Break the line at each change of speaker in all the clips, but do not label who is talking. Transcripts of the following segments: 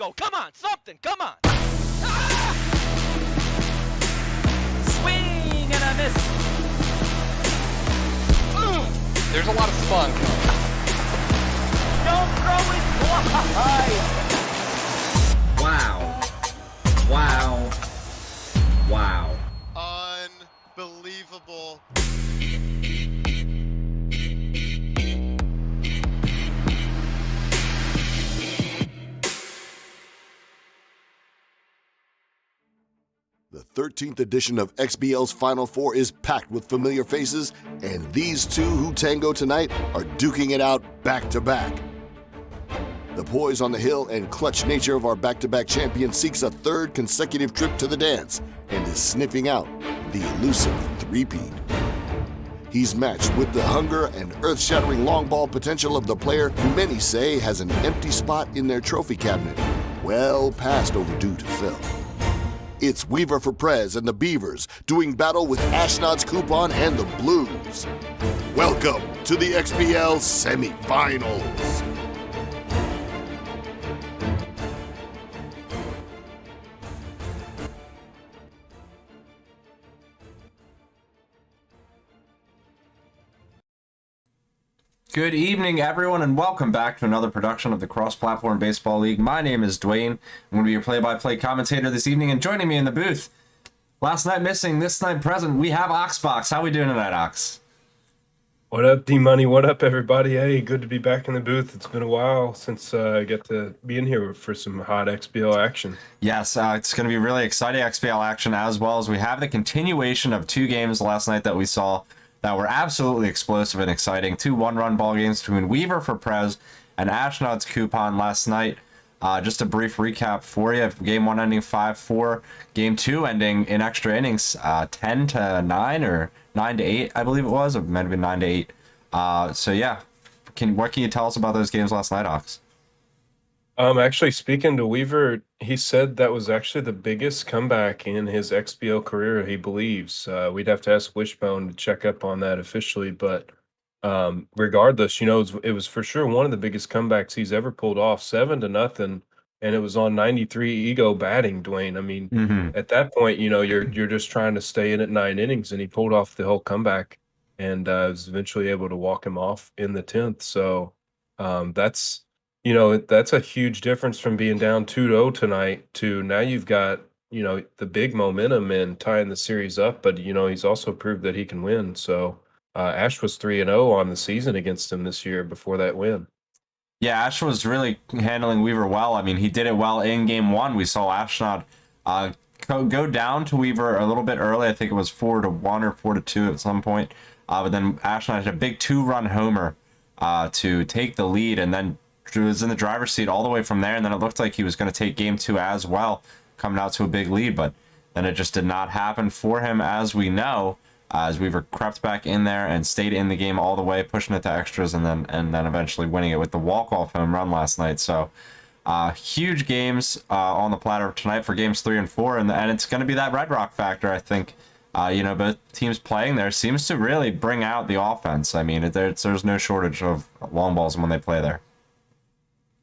go. Come on, something. Come on. Ah! Swing and a miss.
There's a lot of spunk.
Don't throw it wide.
Wow. Wow. Wow.
Unbelievable.
The 13th edition of XBL's Final Four is packed with familiar faces, and these two who tango tonight are duking it out back-to-back. The poise on the hill and clutch nature of our back-to-back champion seeks a third consecutive trip to the dance and is sniffing out the elusive three-peat. He's matched with the hunger and earth-shattering long ball potential of the player who many say has an empty spot in their trophy cabinet, well past overdue to fill. It's Weaver4Prez and the Beavers doing battle with Ashnod's Coupon and the Blues. Welcome to the XBL semifinals.
Good evening, everyone, and welcome back to another production of the Cross-Platform Baseball League. My name is Dwayne. I'm going to be your play-by-play commentator this evening, and joining me in the booth, last night missing, this night present, we have Oxbox. How we doing tonight, Ox?
What up, D-Money? What up, everybody? Hey, good to be back in the booth. It's been a while since I get to be in here for some hot XBL action.
Yes, it's going to be really exciting XBL action, as well as we have the continuation of two games last night that we saw that were absolutely explosive and exciting. Two one-run ball games between Weaver4Prez and Ashnod's Coupon last night. Just a brief recap for you. Game 1 ending 5-4. Game 2 ending in extra innings 10-9 or 9-8, I believe it was. It might have been 9-8. So yeah, what can you tell us about those games last night, Ox?
Actually, speaking to Weaver, he said that was actually the biggest comeback in his XBL career, he believes. We'd have to ask Wishbone to check up on that officially, but regardless, it was for sure one of the biggest comebacks he's ever pulled off, 7-0, and it was on 93 ego batting, Dwayne. I mean, at that point, you're just trying to stay in at 9 innings, and he pulled off the whole comeback and was eventually able to walk him off in the 10th. So that's a huge difference from being down 2-0 tonight to now you've got, the big momentum in tying the series up, but, he's also proved that he can win. So Ash was 3-0 on the season against him this year before that win.
Yeah, Ash was really handling Weaver well. I mean, he did it well in game 1. We saw Ashnod go down to Weaver a little bit early. I think it was 4-1 or 4-2 at some point. But then Ashnod had a big 2-run homer to take the lead, and then was in the driver's seat all the way from there, and then it looked like he was going to take game 2 as well, coming out to a big lead, but then it just did not happen for him, as we know, as Weaver crept back in there and stayed in the game all the way, pushing it to extras, and then eventually winning it with the walk-off home run last night. So huge games on the platter tonight for games 3 and 4, and it's going to be that Red Rock factor, I think. Both teams playing there seems to really bring out the offense. I mean, there's no shortage of long balls when they play there.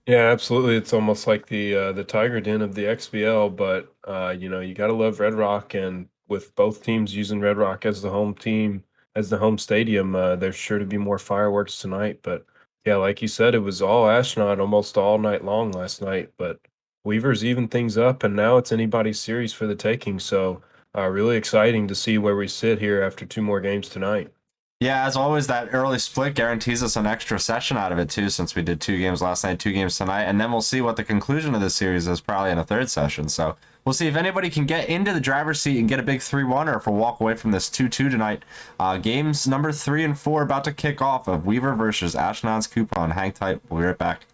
Yeah, absolutely. It's almost like the Tiger Den of the XBL, but you got to love Red Rock, and with both teams using Red Rock as the home team, as the home stadium, there's sure to be more fireworks tonight. But yeah, like you said, it was all Ashnod almost all night long last night, but Weaver's even things up, and now it's anybody's series for the taking. So really exciting to see where we sit here after 2 more games tonight.
Yeah, as always, that early split guarantees us an extra session out of it, too, since we did 2 games last night, 2 games tonight, and then we'll see what the conclusion of this series is probably in a 3rd session. So we'll see if anybody can get into the driver's seat and get a big 3-1, or if we'll walk away from this 2-2 tonight. Games number 3 and 4 about to kick off of Weaver versus Ashnod's Coupon. Hang tight. We'll be right back.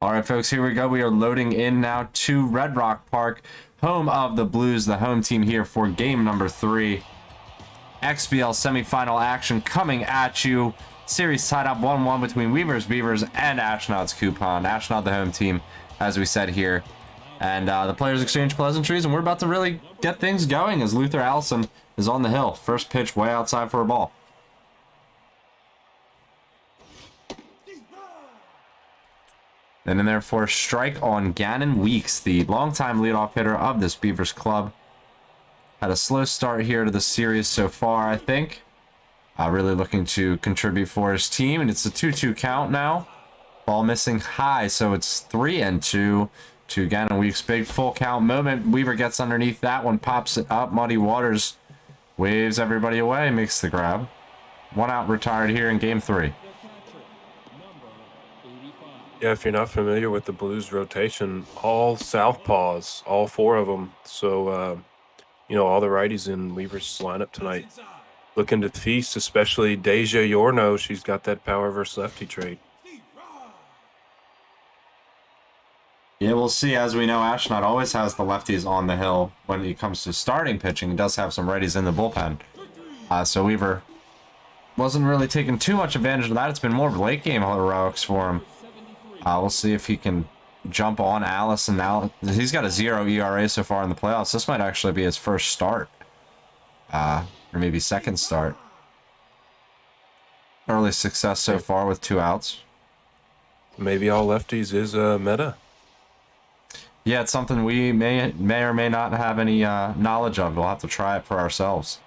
All right, folks, here we go. We are loading in now to Red Rock Park, home of the Blues, the home team here for game number 3. XBL semifinal action coming at you. Series tied up 1-1 between Weaver's Beavers and Ashnod's Coupon. Ashnod, the home team, as we said here. And the players exchange pleasantries, and we're about to really get things going as Luther Allison is on the hill. First pitch way outside for a ball. And in there for a strike on Gannon Weeks, the longtime leadoff hitter of this Beavers club. Had a slow start here to the series so far, I think. Really looking to contribute for his team, and it's a 2-2 count now. Ball missing high, so it's 3-2 to Gannon Weeks. Big full count moment. Weaver gets underneath that one, pops it up. Muddy Waters waves everybody away, makes the grab. 1 out retired here in game 3.
Yeah, if you're not familiar with the Blues rotation, all southpaws, all 4 of them. So, you know, all the righties in Weaver's lineup tonight looking to feast, especially Deja Yorno. She's got that power versus lefty trait.
Yeah, we'll see. As we know, Ashnod always has the lefties on the hill when it comes to starting pitching. He does have some righties in the bullpen. So Weaver wasn't really taking too much advantage of that. It's been more of late game heroics for him. We'll see if he can jump on Allison now. He's got a 0 ERA so far in the playoffs. This might actually be his first start. Or maybe second start. Early success so far with 2 outs.
Maybe all lefties is meta.
Yeah, it's something we may or may not have any knowledge of. We'll have to try it for ourselves.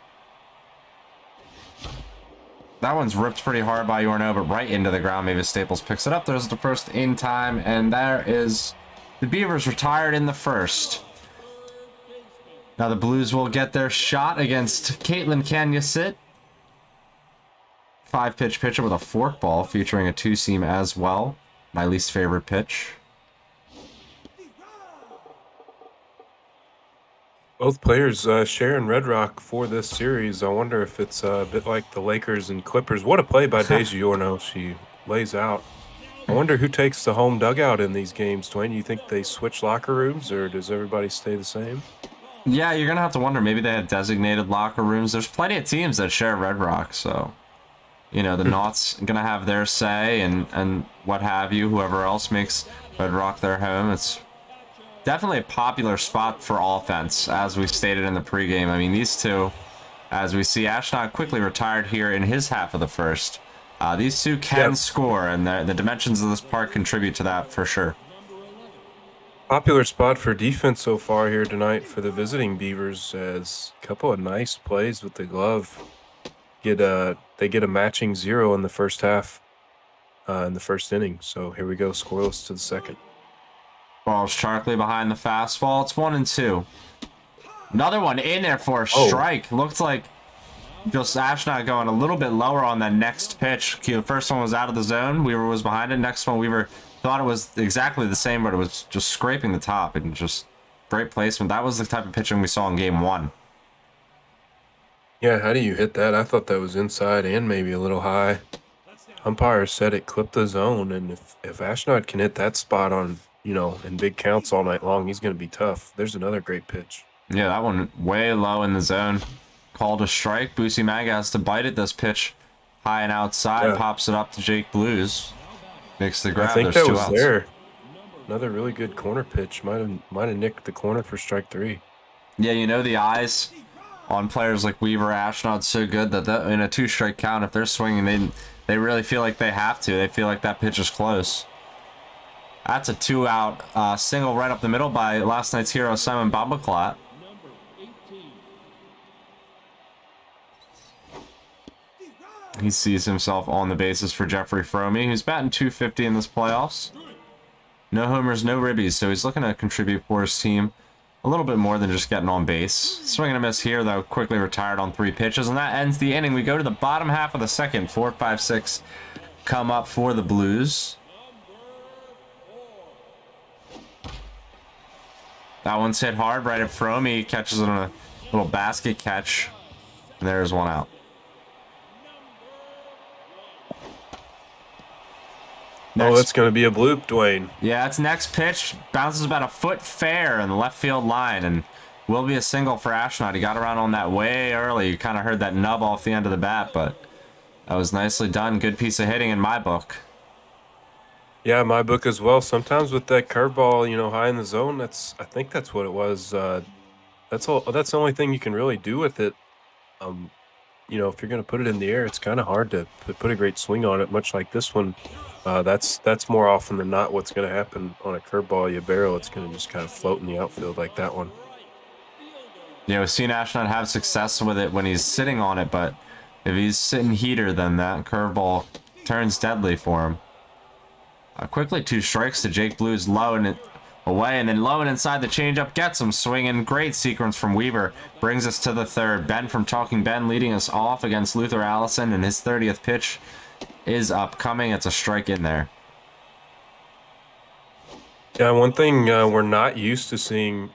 That one's ripped pretty hard by Yorno, but right into the ground. Maybe Staples picks it up. There's the first in time, and there is the Beavers retired in the first. Now the Blues will get their shot against Caitlin Canyasit. 5-pitch pitcher with a forkball featuring a 2-seam as well. My least favorite pitch.
Both players sharing Red Rock for this series. I wonder if it's a bit like the Lakers and Clippers. What a play by Deja Yorno. She lays out. I wonder who takes the home dugout in these games, Dwayne. You think they switch locker rooms, or does everybody stay the same?
Yeah, you're going to have to wonder. Maybe they have designated locker rooms. There's plenty of teams that share Red Rock, so... You know, the Knots going to have their say and what have you. Whoever else makes Red Rock their home. It's definitely a popular spot for offense, as we stated in the pregame. I mean, these two, as we see, Ashnod quickly retired here in his half of the first. These two can score, and the dimensions of this park contribute to that for sure.
Popular spot for defense so far here tonight for the visiting Beavers, as a couple of nice plays with the glove. They get a matching 0 in the first half, in the first inning. So here we go, scoreless to the second.
Ball's sharply behind the fastball. It's 1-2. Another one in there for a strike. Looked like just Ashnod going a little bit lower on that next pitch. The first one was out of the zone. Weaver was behind it. Next one, Weaver thought it was exactly the same, but it was just scraping the top and just great placement. That was the type of pitching we saw in game 1.
Yeah, how do you hit that? I thought that was inside and maybe a little high. Umpire said it clipped the zone, and if Ashnod can hit that spot on, you know, in big counts all night long, he's going to be tough. There's another great pitch.
Yeah, that one way low in the zone. Called a strike. Boosie Mag has to bite it. This pitch high and outside, pops it up to Jake Blues. Makes the grab.
I think
There's
that
2
was
outs.
there. Another really good corner pitch. Might have nicked the corner for strike 3.
Yeah, you know the eyes on players like Weaver, Ashnod so good that in a 2-strike count, if they're swinging, they really feel like they have to. They feel like that pitch is close. That's a 2-out single right up the middle by last night's hero, Simon Babaclat. He sees himself on the bases for Jeffrey Fromme, who's batting .250 in this playoffs. No homers, no ribbies, so he's looking to contribute for his team a little bit more than just getting on base. Swing and a miss here, though, quickly retired on 3 pitches, and that ends the inning. We go to the bottom half of the second. 4, 5, 6 come up for the Blues. That one's hit hard right at Fromme. He catches it on a little basket catch, and there's 1 out.
Oh, that's going to be a bloop, Dwayne.
Yeah, that's next pitch. Bounces about a foot fair in the left field line, and will be a single for Ashnod. He got around on that way early. You kind of heard that nub off the end of the bat, but that was nicely done. Good piece of hitting in my book.
Yeah, my book as well. Sometimes with that curveball, high in the zone, I think that's what it was. That's all. That's the only thing you can really do with it. If you're going to put it in the air, it's kind of hard to put a great swing on it. Much like this one, that's more often than not what's going to happen on a curveball. You barrel, it's going to just kind of float in the outfield like that one.
We've seen Ashnod have success with it when he's sitting on it, but if he's sitting heater, then that curveball turns deadly for him. Quickly 2 strikes to Jake Blue's low and it away, and then low and inside the changeup gets him swinging. Great sequence from Weaver. Brings us to the third. Ben from Talking Ben leading us off against Luther Allison, and his 30th pitch is upcoming. It's a strike in there.
Yeah, one thing we're not used to seeing,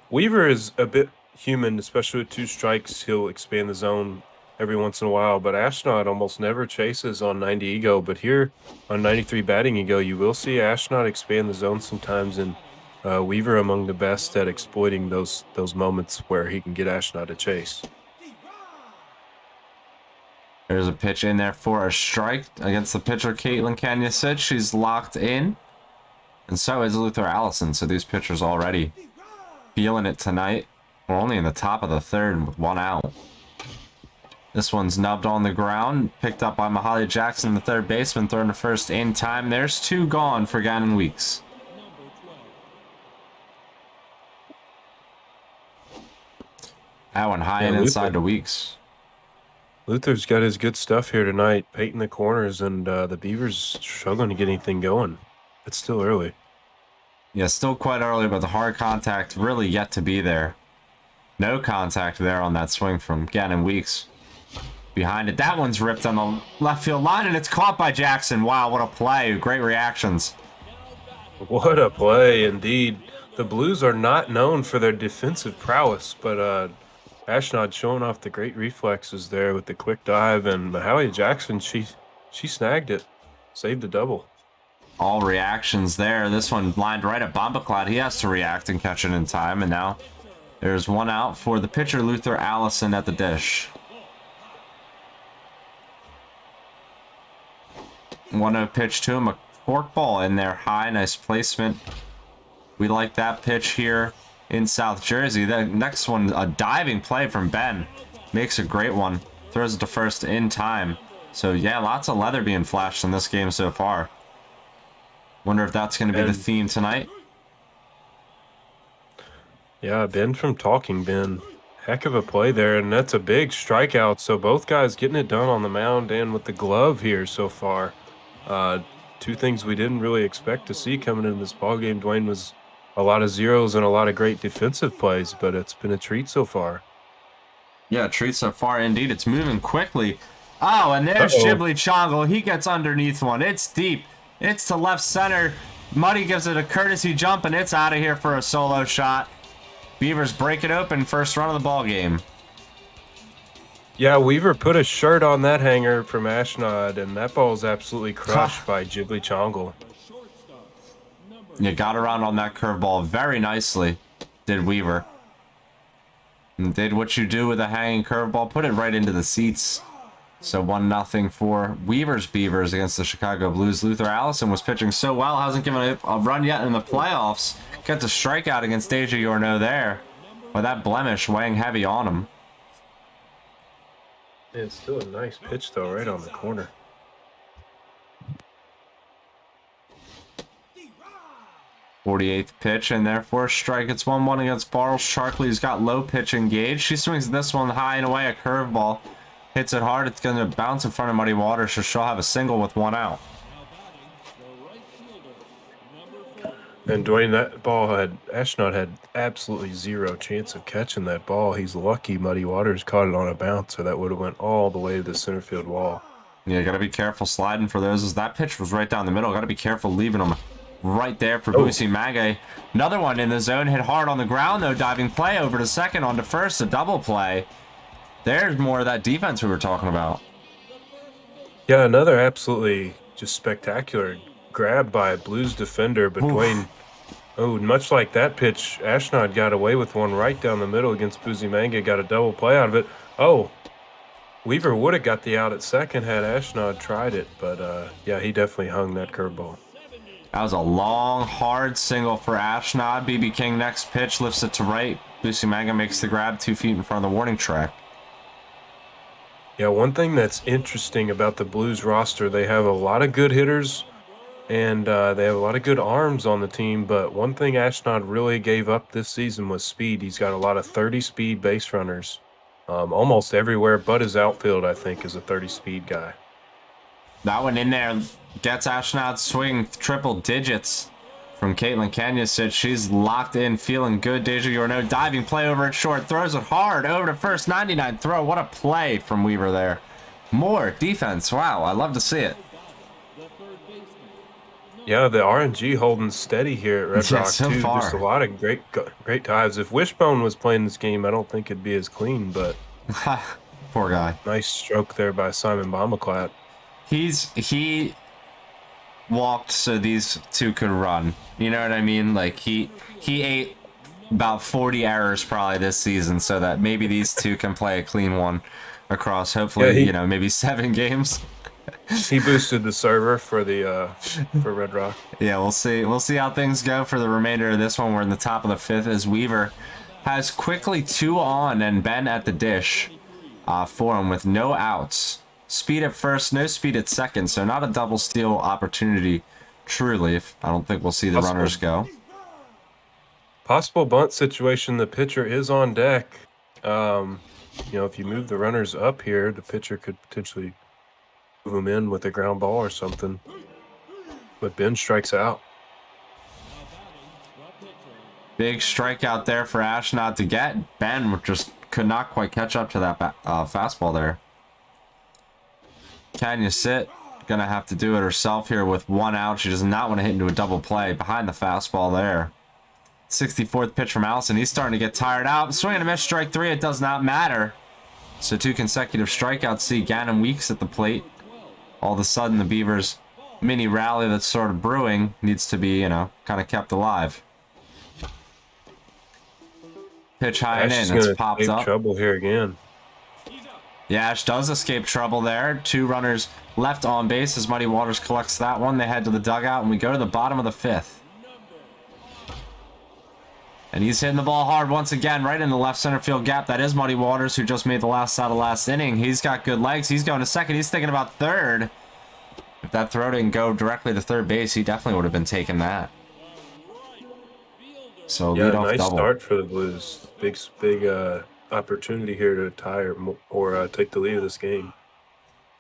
Weaver is a bit human, especially with 2 strikes. He'll expand the zone every once in a while, but Ashnod almost never chases on 90 ego. But here on 93 batting ego, you will see Ashnod expand the zone sometimes, and Weaver among the best at exploiting those moments where he can get Ashnod to chase.
There's a pitch in there for a strike against the pitcher Caitlin Kanyasic. She's locked in, and so is Luther Allison. So these pitchers already feeling it tonight. We're only in the top of the third with 1 out. This one's nubbed on the ground, picked up by Mahalia Jackson, the third baseman, thrown to first in time. There's 2 gone for Gannon Weeks. That one high and inside to Weeks.
Luther's got his good stuff here tonight, painting the corners, and the Beavers struggling to get anything going. It's still early.
Yeah, still quite early, but the hard contact really yet to be there. No contact there on that swing from Gannon Weeks. Behind it, that one's ripped on the left field line, and it's caught by Jackson. Wow, what a play. Great reactions.
What a play, indeed. The Blues are not known for their defensive prowess, but Ashnod showing off the great reflexes there with the quick dive, and Mahalia Jackson, she snagged it. Saved the double.
All reactions there. This one lined right at Bombacloud. He has to react and catch it in time, and now there's 1 out for the pitcher, Luther Allison, at the dish. 1-0 pitch to him, a forkball in there high, nice placement. We like that pitch here in South Jersey. The next one, a diving play from Ben, makes a great one, throws it to first in time. So yeah, lots of leather being flashed in this game so far. Wonder if that's going to be the theme tonight.
Yeah, Ben from Talking Ben. Heck of a play there, and that's a big strikeout. So both guys getting it done on the mound and with the glove here so far. 2 things we didn't really expect to see coming in this ballgame, Dwayne, was a lot of zeros and a lot of great defensive plays, but it's been a treat so far.
Yeah, a treat so far indeed. It's moving quickly. Oh, and there's Ghibli Chongle. He gets underneath one. It's deep. It's to left center. Muddy gives it a courtesy jump, and it's out of here for a solo shot. Beavers break it open, first run of the ball game.
Yeah, Weaver put a shirt on that hanger from Ashnod, and that ball is absolutely crushed by Ghibli Chongle.
You got around on that curveball very nicely, did Weaver. And did what you do with a hanging curveball, put it right into the seats. So 1-0 for Weaver's Beavers against the Chicago Blues. Luther Allison was pitching so well, hasn't given a run yet in the playoffs. Gets a strikeout against Deja Yorno there, with that blemish weighing heavy on him.
It's still a nice pitch, though, right on the corner.
'48th pitch, and therefore a strike. It's 1-1 against Barles. Sharkley's got low pitch engaged. She swings this one high and away, a curveball. Hits it hard. It's going to bounce in front of Muddy Waters, so she'll have a single with 1 out.
And Dwayne, that ball Ashnod had absolutely 0 chance of catching that ball. He's lucky Muddy Waters caught it on a bounce, or that would have went all the way to the center field wall.
Yeah, got to be careful sliding for those, as that pitch was right down the middle. Got to be careful leaving them right there for Busi Mage. Another one in the zone, hit hard on the ground, though. Diving play over to second, on to first, a double play. There's more of that defense we were talking about.
Yeah, another absolutely just spectacular grab by a Blues defender, but
Oof.
Dwayne, much like that pitch, Ashnod got away with one right down the middle against Buzimanga, got a double play out of it. Oh, Weaver would have got the out at second had Ashnod tried it, but yeah, he definitely hung that curveball.
That was a long, hard single for Ashnod. BB King next pitch lifts it to right. Buzimanga makes the grab 2 feet in front of the warning track.
Yeah, one thing that's interesting about the Blues roster, they have a lot of good hitters, and they have a lot of good arms on the team, but one thing Ashnod really gave up this season was speed. He's got a lot of 30-speed base runners. Almost everywhere but his outfield, I think, is a 30-speed guy.
That one in there gets Ashnod swing triple digits from Caitlin Kenya. Said she's locked in, feeling good. Deja Yorno diving play over at short, throws it hard over to first. 99 throw. What a play from Weaver there. More defense. Wow, I love to see it.
Yeah, the RNG holding steady here at Red
Yeah,
Rock
so
too.
far.
Just a lot of great dives. If Wishbone was playing this game, I don't think it'd be as clean, but
Poor guy.
nice stroke there by Simon Bombaclat.
He walked so these two could run. You know what I mean? Like he ate about 40 errors probably this season so that maybe these two can play a clean one across hopefully,
Yeah,
maybe 7 games.
He boosted the server for the for Red Rock.
Yeah, we'll see. We'll see how things go for the remainder of this one. We're in the top of the 5th as Weaver has quickly 2 on and Ben at the dish for him with no outs. Speed at first, no speed at second, so not a double steal opportunity, truly. I don't think we'll see the runners go.
Possible bunt situation. The pitcher is on deck. If you move the runners up here, the pitcher could potentially move them in with a ground ball or something. But Ben strikes out.
Big strikeout there for Ashnod to get. Ben just could not quite catch up to that fastball there. Can you sit? Gonna have to do it herself here with 1 out. She does not want to hit into a double play behind the fastball there. 64th pitch from Allison. He's starting to get tired out. Swing and a miss, strike 3. It does not matter. So 2 consecutive strikeouts. See Gannon Weeks at the plate. All of a sudden, the Beavers' mini rally that's sort of brewing needs to be, kind of kept alive. Pitch high and in. It's popped up.
Trouble here again.
Yeah, Ash does escape trouble there. 2 runners left on base as Muddy Waters collects that one. They head to the dugout, and we go to the bottom of the 5th. And he's hitting the ball hard once again, right in the left center field gap. That is Muddy Waters, who just made the last out of last inning. He's got good legs. He's going to second. He's thinking about third. If that throw didn't go directly to third base, he definitely would have been taking that. So
Yeah,
leadoff
nice
double.
start for the Blues. Big opportunity here to tie or take the lead of this game.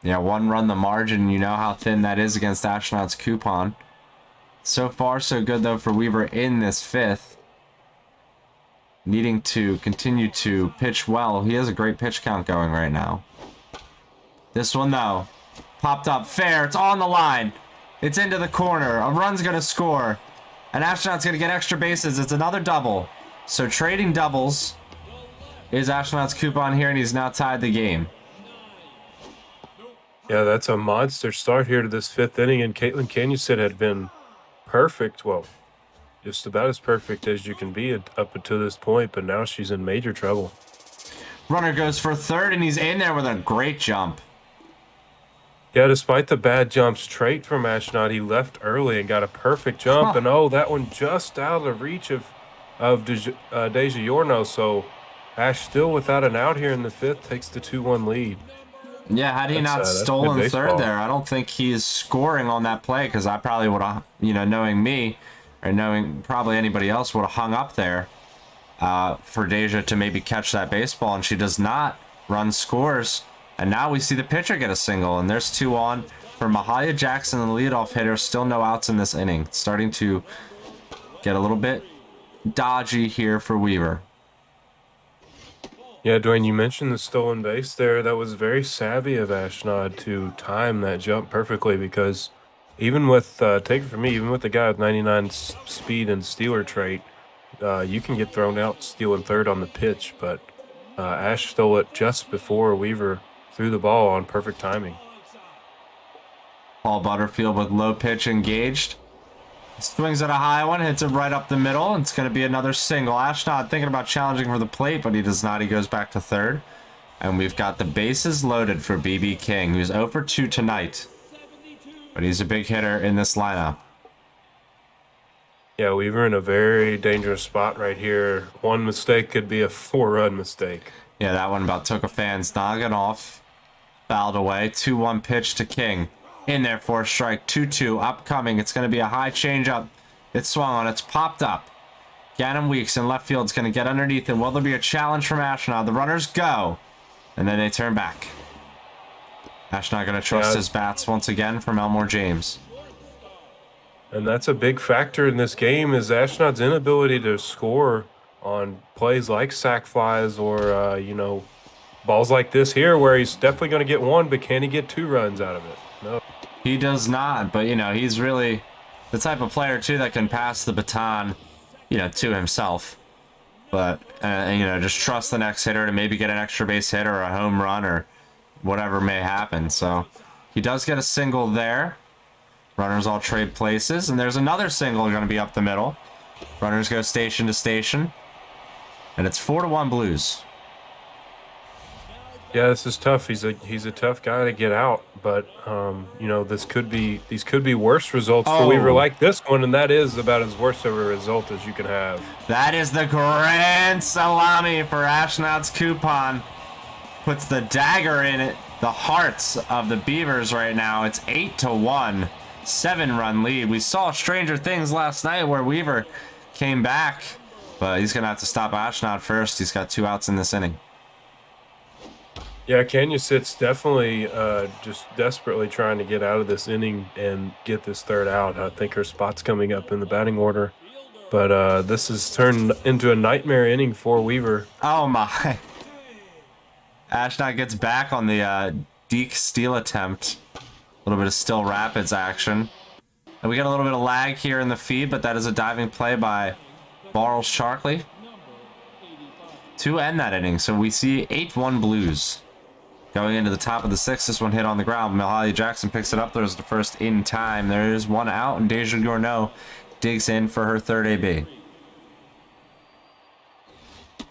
Yeah, 1 run the margin. You know how thin that is against Ashnod's coupon. So far, so good, though, for Weaver in this 5th. Needing to continue to pitch well. He has a great pitch count going right now. This one, though, popped up fair. It's on the line. It's into the corner. A run's going to score. And Ashnod's going to get extra bases. It's another double. So trading doubles is Ashnod's coupon here, and he's now tied the game.
Yeah, that's a monster start here to this 5th inning, and Caitlin Canyon had been perfect. Well, just about as perfect as you can be up until this point, but now she's in major trouble.
Runner goes for third, and he's in there with a great jump.
Yeah, despite the bad jumps trait from Ashnod, he left early and got a perfect jump, and that one just out of reach of Deja Yorno, so Ash still without an out here in the 5th takes the 2-1 lead.
Yeah, had he not
that's
stolen
good
third
baseball.
there, I don't think he's scoring on that play, because I probably would have, knowing me, or knowing probably anybody else, would have hung up there for Deja to maybe catch that baseball, and she does not. Run scores, and now we see the pitcher get a single, and there's 2 on for Mahalia Jackson, the leadoff hitter. Still no outs in this inning. It's starting to get a little bit dodgy here for Weaver.
Yeah, Dwayne, you mentioned the stolen base there. That was very savvy of Ashnod to time that jump perfectly, because even with, take it from me, even with the guy with 99 speed and stealer trait, you can get thrown out stealing third on the pitch, but Ash stole it just before Weaver threw the ball on perfect timing.
Paul Butterfield with low pitch engaged. Swings at a high one, hits it right up the middle. It's going to be another single. Ashnod thinking about challenging for the plate, but he does not. He goes back to third. And we've got the bases loaded for BB King, who's 0 for 2 tonight. But he's a big hitter in this lineup.
Yeah, Weaver in a very dangerous spot right here. One mistake could be a 4-run mistake.
Yeah, that one about took a fan's noggin off. Fouled away. 2-1 pitch to King. In there for a strike. 2-2 upcoming. It's going to be a high changeup. It's swung on. It's popped up. Gannon Weeks in left field is going to get underneath it. Will there be a challenge from Ashnod? The runners go. And then they turn back. Ashnod going to trust his bats once again from Elmore James.
And that's a big factor in this game is Ashnod's inability to score on plays like sac flies or, you know, balls like this here where he's definitely going to get one, but can he get 2 runs out of it? No.
He does not, but, you know, he's really the type of player, too, that can pass the baton, you know, to himself. But, you know, just trust the next hitter to maybe get an extra base hit or a home run or whatever may happen. So he does get a single there. Runners all trade places, and there's another single going to be up the middle. Runners go station to station, and it's 4-1 Blues.
Yeah, this is tough. He's a tough guy to get out, but you know, these could be worse results for Weaver like this one, and that is about as worst of a result as you can have.
That is the grand salami for Ashnod's coupon. Puts the dagger in it, the hearts of the Beavers right now. It's 8-1, 7-run lead. We saw Stranger Things last night where Weaver came back, but he's gonna have to stop Ashnod first. He's got 2 outs in this inning.
Yeah, Canusit's definitely just desperately trying to get out of this inning and get this third out. I think her spot's coming up in the batting order. But this has turned into a nightmare inning for Weaver.
Oh, my. Ashnod gets back on the Deke steal attempt. A little bit of still rapids action. And we got a little bit of lag here in the feed, but that is a diving play by Barles Sharkley to end that inning. So we see 8-1 Blues. Going into the top of the 6th, this one hit on the ground. Mahalia Jackson picks it up. There's the first in time. There is 1 out, and Deja Gourneau digs in for her 3rd AB.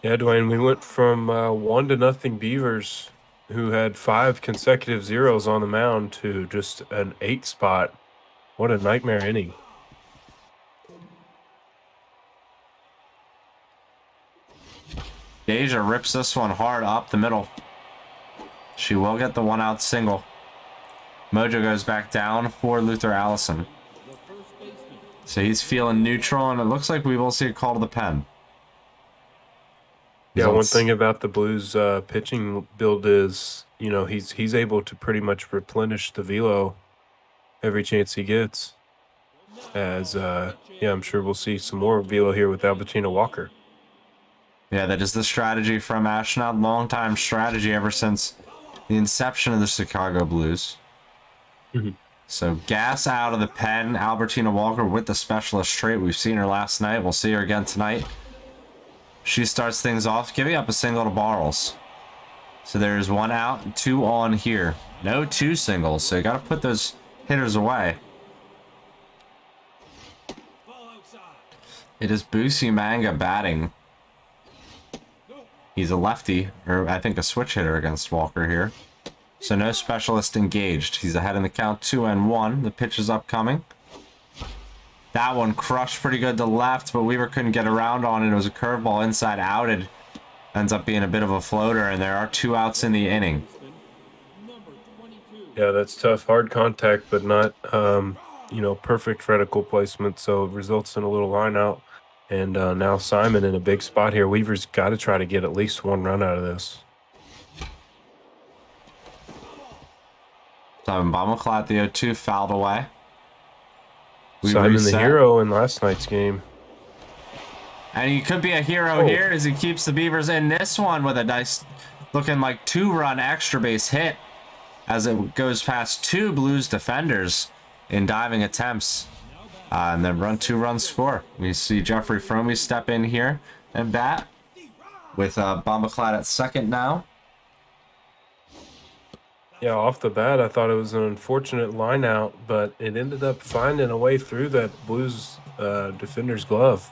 Yeah, Dwayne, we went from 1-0 Beavers, who had 5 consecutive zeros on the mound, to just an 8 spot. What a nightmare inning.
Deja rips this one hard up the middle. She will get the 1-out single. Mojo goes back down for Luther Allison. So he's feeling neutral, and it looks like we will see a call to the pen.
Yeah, one thing about the Blues pitching build is, you know, he's able to pretty much replenish the velo every chance he gets. As, yeah, I'm sure we'll see some more velo here with Albertina Walker.
Yeah, that is the strategy from Ashnod. Long-time strategy ever since the inception of the Chicago Blues. So gas out of the pen. Albertina Walker with the specialist trait. We've seen her last night. We'll see her again tonight. She starts things off, giving up a single to Barles. So there's 1 out and 2 on here. No 2 singles, so you got to put those hitters away. It is Busi Manga batting. He's a lefty, or I think a switch hitter against Walker here. So no specialist engaged. He's ahead in the count, 2-1. The pitch is upcoming. That one crushed pretty good to left, but Weaver couldn't get around on it. It was a curveball inside outed. Ends up being a bit of a floater, and there are 2 outs in the inning.
Yeah, that's tough. Hard contact, but not, you know, perfect reticle placement, so it results in a little line out. And now Simon in a big spot here. Weaver's got to try to get at least 1 run out of this.
Simon Baumaclat, the 0-2, fouled away.
Simon the hero in last night's game.
And he could be a hero here as he keeps the Beavers in this one with a nice looking like 2-run extra base hit as it goes past 2 Blues defenders in diving attempts. And then 2 runs score. We see Jeffrey Fromey step in here and bat with Bombaclat at second now.
Yeah, off the bat, I thought it was an unfortunate line out, but it ended up finding a way through that Blues defender's glove.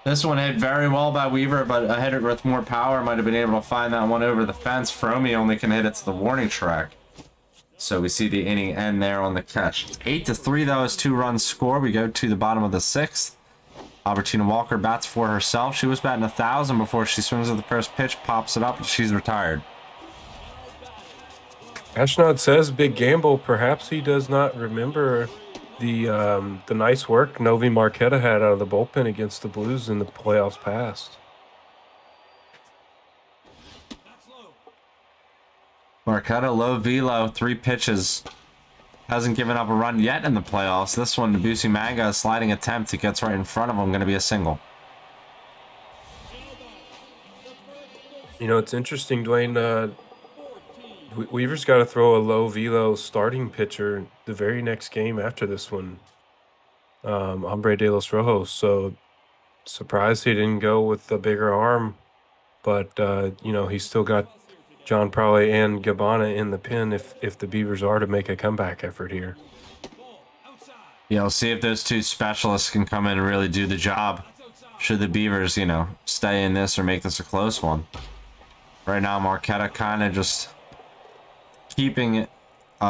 This one hit very well by Weaver, but a hitter with more power might have been able to find that one over the fence. Fromy only can hit it to the warning track. So we see the inning end there on the catch. 8-3, though, is 2 runs score. We go to the bottom of the 6th. Albertina Walker bats for herself. She was batting 1,000 before she swings at the first pitch, pops it up, and she's retired.
Ashnod says big gamble. Perhaps he does not remember the nice work Novi Marquetta had out of the bullpen against the Blues in the playoffs past.
Marquetta, low velo, 3 pitches. Hasn't given up a run yet in the playoffs. This one, Debussy Manga, a sliding attempt. It gets right in front of him, going to be a single.
You know, it's interesting, Dwayne. Weaver's got to throw a low velo starting pitcher the very next game after this one. Hombre de los Rojos. So surprised he didn't go with a bigger arm, but you know, he's still got John Prowley and Gabbana in the pen if the Beavers are to make a comeback effort here.
Yeah, we'll see if those 2 specialists can come in and really do the job. Should the Beavers, you know, stay in this or make this a close one. Right now, Marquetta kind of just keeping it,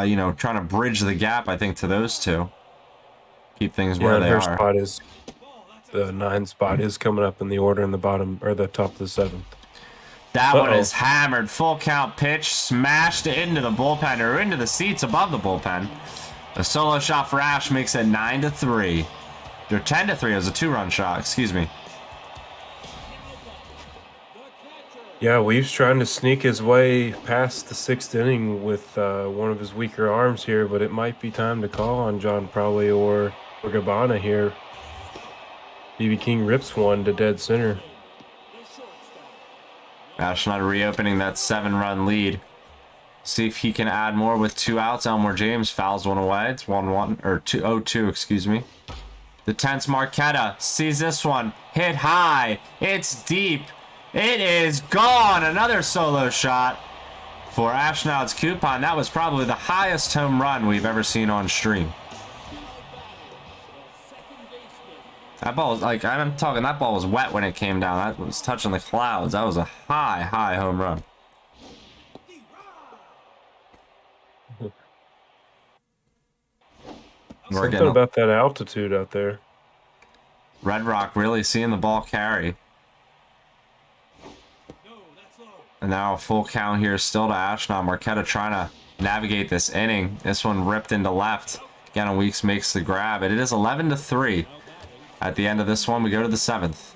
you know, trying to bridge the gap, I think, to those 2. Keep things where they
her
are.
spot is the 9 spot is coming up in the order in the bottom or the top of the 7th.
That one is hammered. Full count pitch, smashed into the bullpen or into the seats above the bullpen. A solo shot for Ash makes it 9-3. Or 10-3. It was a 2-run shot. Excuse me.
Yeah, Weave's trying to sneak his way past the 6th inning with one of his weaker arms here, but it might be time to call on John Prowley or Gabbana here. BB King rips one to dead center.
Ashnod reopening that 7-run lead. See if he can add more with 2 outs. Elmore James fouls one away. It's 1-1 or 2-0-2, excuse me. The 10th Marquetta sees this one. Hit high. It's deep. It is gone. Another solo shot for Ashnod's coupon. That was probably the highest home run we've ever seen on stream. That ball was like, I'm talking, that ball was wet when it came down. That was touching the clouds. That was a high, high home run.
Something about that altitude out there.
Red Rock really seeing the ball carry. And now a full count here still to Ashnod. Marquetta trying to navigate this inning. This one ripped into left. Again, Weeks makes the grab. And it is 11-3. At the end of this one, we go to the 7th.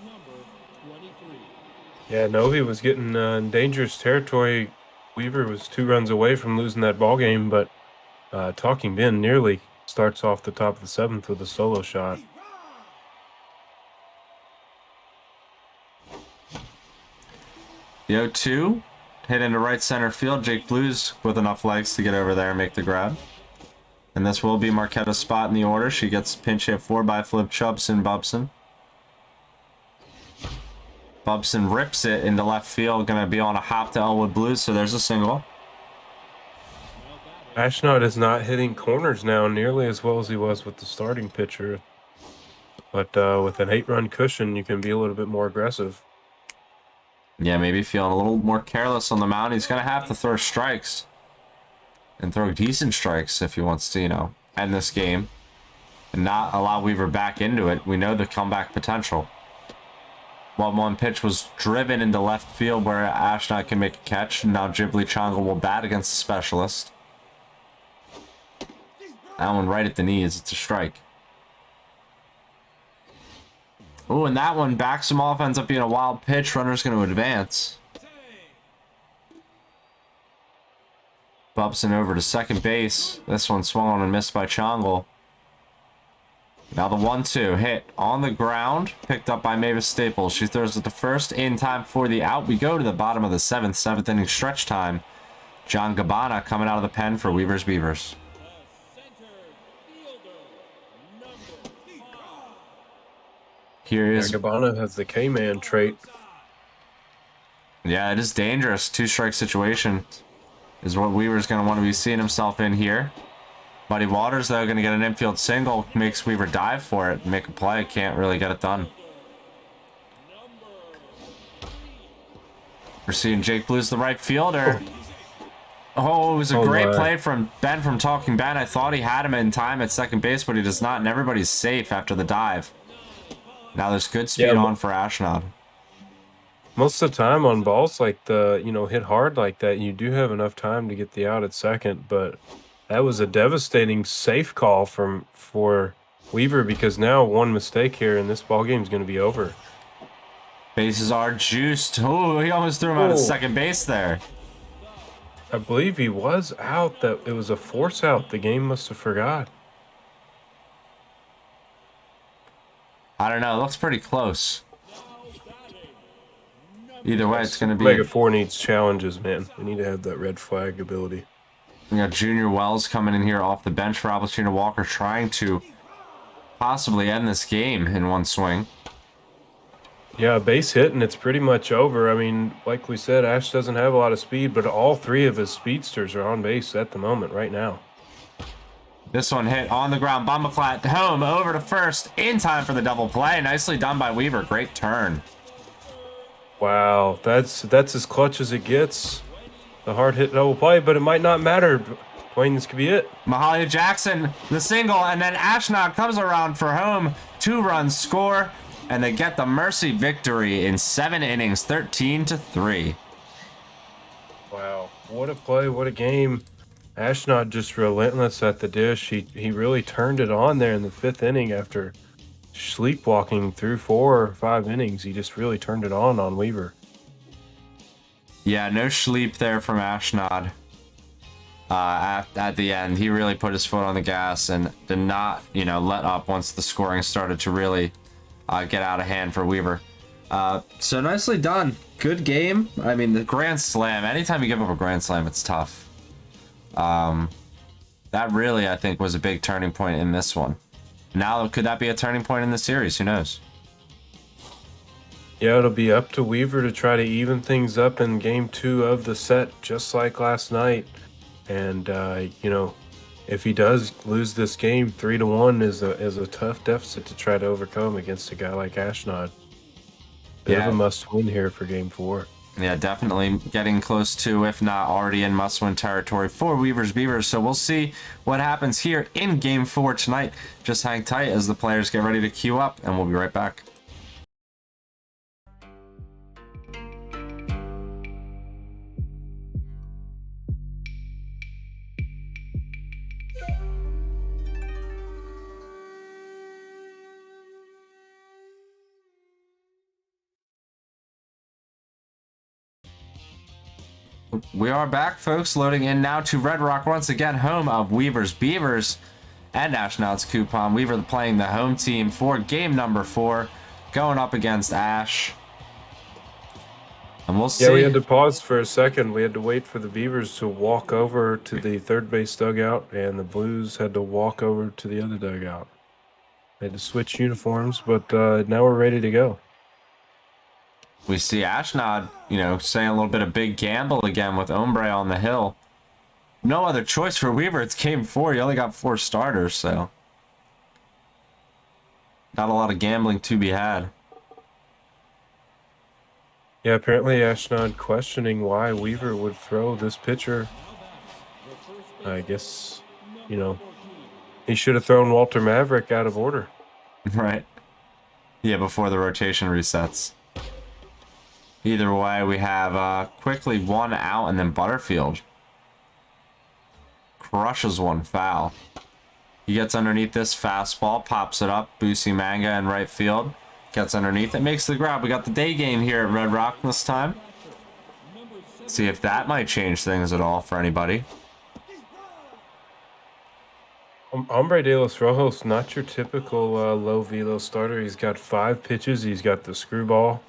Yeah, Novi was getting in dangerous territory. Weaver was 2 runs away from losing that ball game, but Talking Ben nearly starts off the top of the 7th with a solo shot.
The 0-2 hit into right center field. Jake Blues with enough legs to get over there and make the grab. And this will be Marquetta's spot in the order. She gets pinch hit 4 by Flip Chubson Bubson. Bubson rips it into left field. Going to be on a hop to Elwood Blues, so there's a single.
Ashnod is not hitting corners now nearly as well as he was with the starting pitcher. But with an 8-run cushion, you can be a little bit more aggressive.
Yeah, maybe feeling a little more careless on the mound. He's going to have to throw strikes. And throw decent strikes if he wants to, you know, end this game. And not allow Weaver back into it. We know the comeback potential. 1-1 pitch was driven into left field where Ashnod can make a catch. Now Ghibli Chonga will bat against the specialist. That one right at the knees. It's a strike. Oh, and that one backs him off. Ends up being a wild pitch. Runner's going to advance. Bubson over to second base. This one swung on and missed by Chongle. Now the 1-2 hit on the ground. Picked up by Mavis Staples. She throws it to first in time for the out. We go to the bottom of the 7th inning stretch time. John Gabbana coming out of the pen for Weaver's Beavers. Here is...
Gabbana has the K-man trait.
Yeah, it is dangerous. 2-strike situation. is what Weaver's going to want to be seeing himself in here. Muddy Waters, though, going to get an infield single. Makes Weaver dive for it. Make a play. Can't really get it done. We're seeing Jake Blue's the right fielder. Oh, it was a great play from Ben from Talking Ben. I thought he had him in time at second base, but he does not, and everybody's safe after the dive. Now there's good speed on for Ashnod.
Most of the time on balls like hit hard like that, you do have enough time to get the out at second, but that was a devastating safe call for Weaver, because now one mistake here and this ball game is going to be over.
Bases are juiced. Oh, he almost threw him out at second base there.
I believe he was out. That it was a force out. The game must have forgot.
I don't know. It looks pretty close. Either way, it's going to be...
Weaver4 needs challenges, man. We need to have that red flag ability.
We got Junior Wells coming in here off the bench for Albertina Walker, trying to possibly end this game in one swing.
Yeah, base hit, and it's pretty much over. I mean, like we said, Ash doesn't have a lot of speed, but all three of his speedsters are on base at the moment, right now.
This one hit on the ground. Bumbleclat home, over to first, in time for the double play. Nicely done by Weaver. Great turn.
Wow, that's as clutch as it gets. The hard hit double play, but it might not matter. Dwayne, this could be it.
Mahalia Jackson, the single, and then Ashnod comes around for home. 2-run score. And they get the mercy victory in 7 innings, 13-3.
Wow, what a play, what a game. Ashnod just relentless at the dish. He really turned it on there in the 5th inning after sleepwalking through 4 or 5 innings. He just really turned it on Weaver.
Yeah, no sleep there from Ashnod. At the end, he really put his foot on the gas and did not, let up once the scoring started to really... get out of hand for Weaver. So nicely done. Good game. I mean, the grand slam. Anytime you give up a grand slam, it's tough. That really, I think, was a big turning point in this one. Now, could that be a turning point in the series? Who knows?
Yeah, it'll be up to Weaver to try to even things up in game 2 of the set, just like last night. And, if he does lose this game, 3-1 is a tough deficit to try to overcome against a guy like Ashnod. Bit of a must-win here for Game 4.
Yeah, definitely getting close to, if not already in must-win territory for Weaver's Beavers. So we'll see what happens here in Game 4 tonight. Just hang tight as the players get ready to queue up, and we'll be right back. We are back, folks, loading in now to Red Rock once again, home of Weaver's Beavers and Ashnod's Coupon. Weaver playing the home team for game number 4, going up against Ash. And we'll see.
Yeah, we had to pause for a second. We had to wait for the Beavers to walk over to the third base dugout, and the Blues had to walk over to the other dugout. They had to switch uniforms, but now we're ready to go.
We see Ashnod, saying a little bit of big gamble again with Ombre on the hill. No other choice for Weaver. It's game 4. You only got 4 starters, so not a lot of gambling to be had.
Yeah, apparently Ashnod questioning why Weaver would throw this pitcher. I guess, he should have thrown Walter Maverick out of order.
Right. Yeah, before the rotation resets. Either way, we have quickly 1 out, and then Butterfield crushes 1 foul. He gets underneath this fastball, pops it up. Boosie Manga in right field. Gets underneath it, makes the grab. We got the day game here at Red Rock this time. See if that might change things at all for anybody.
Hombre de los Rojos, not your typical low velo starter. He's got 5 pitches. He's got the screwball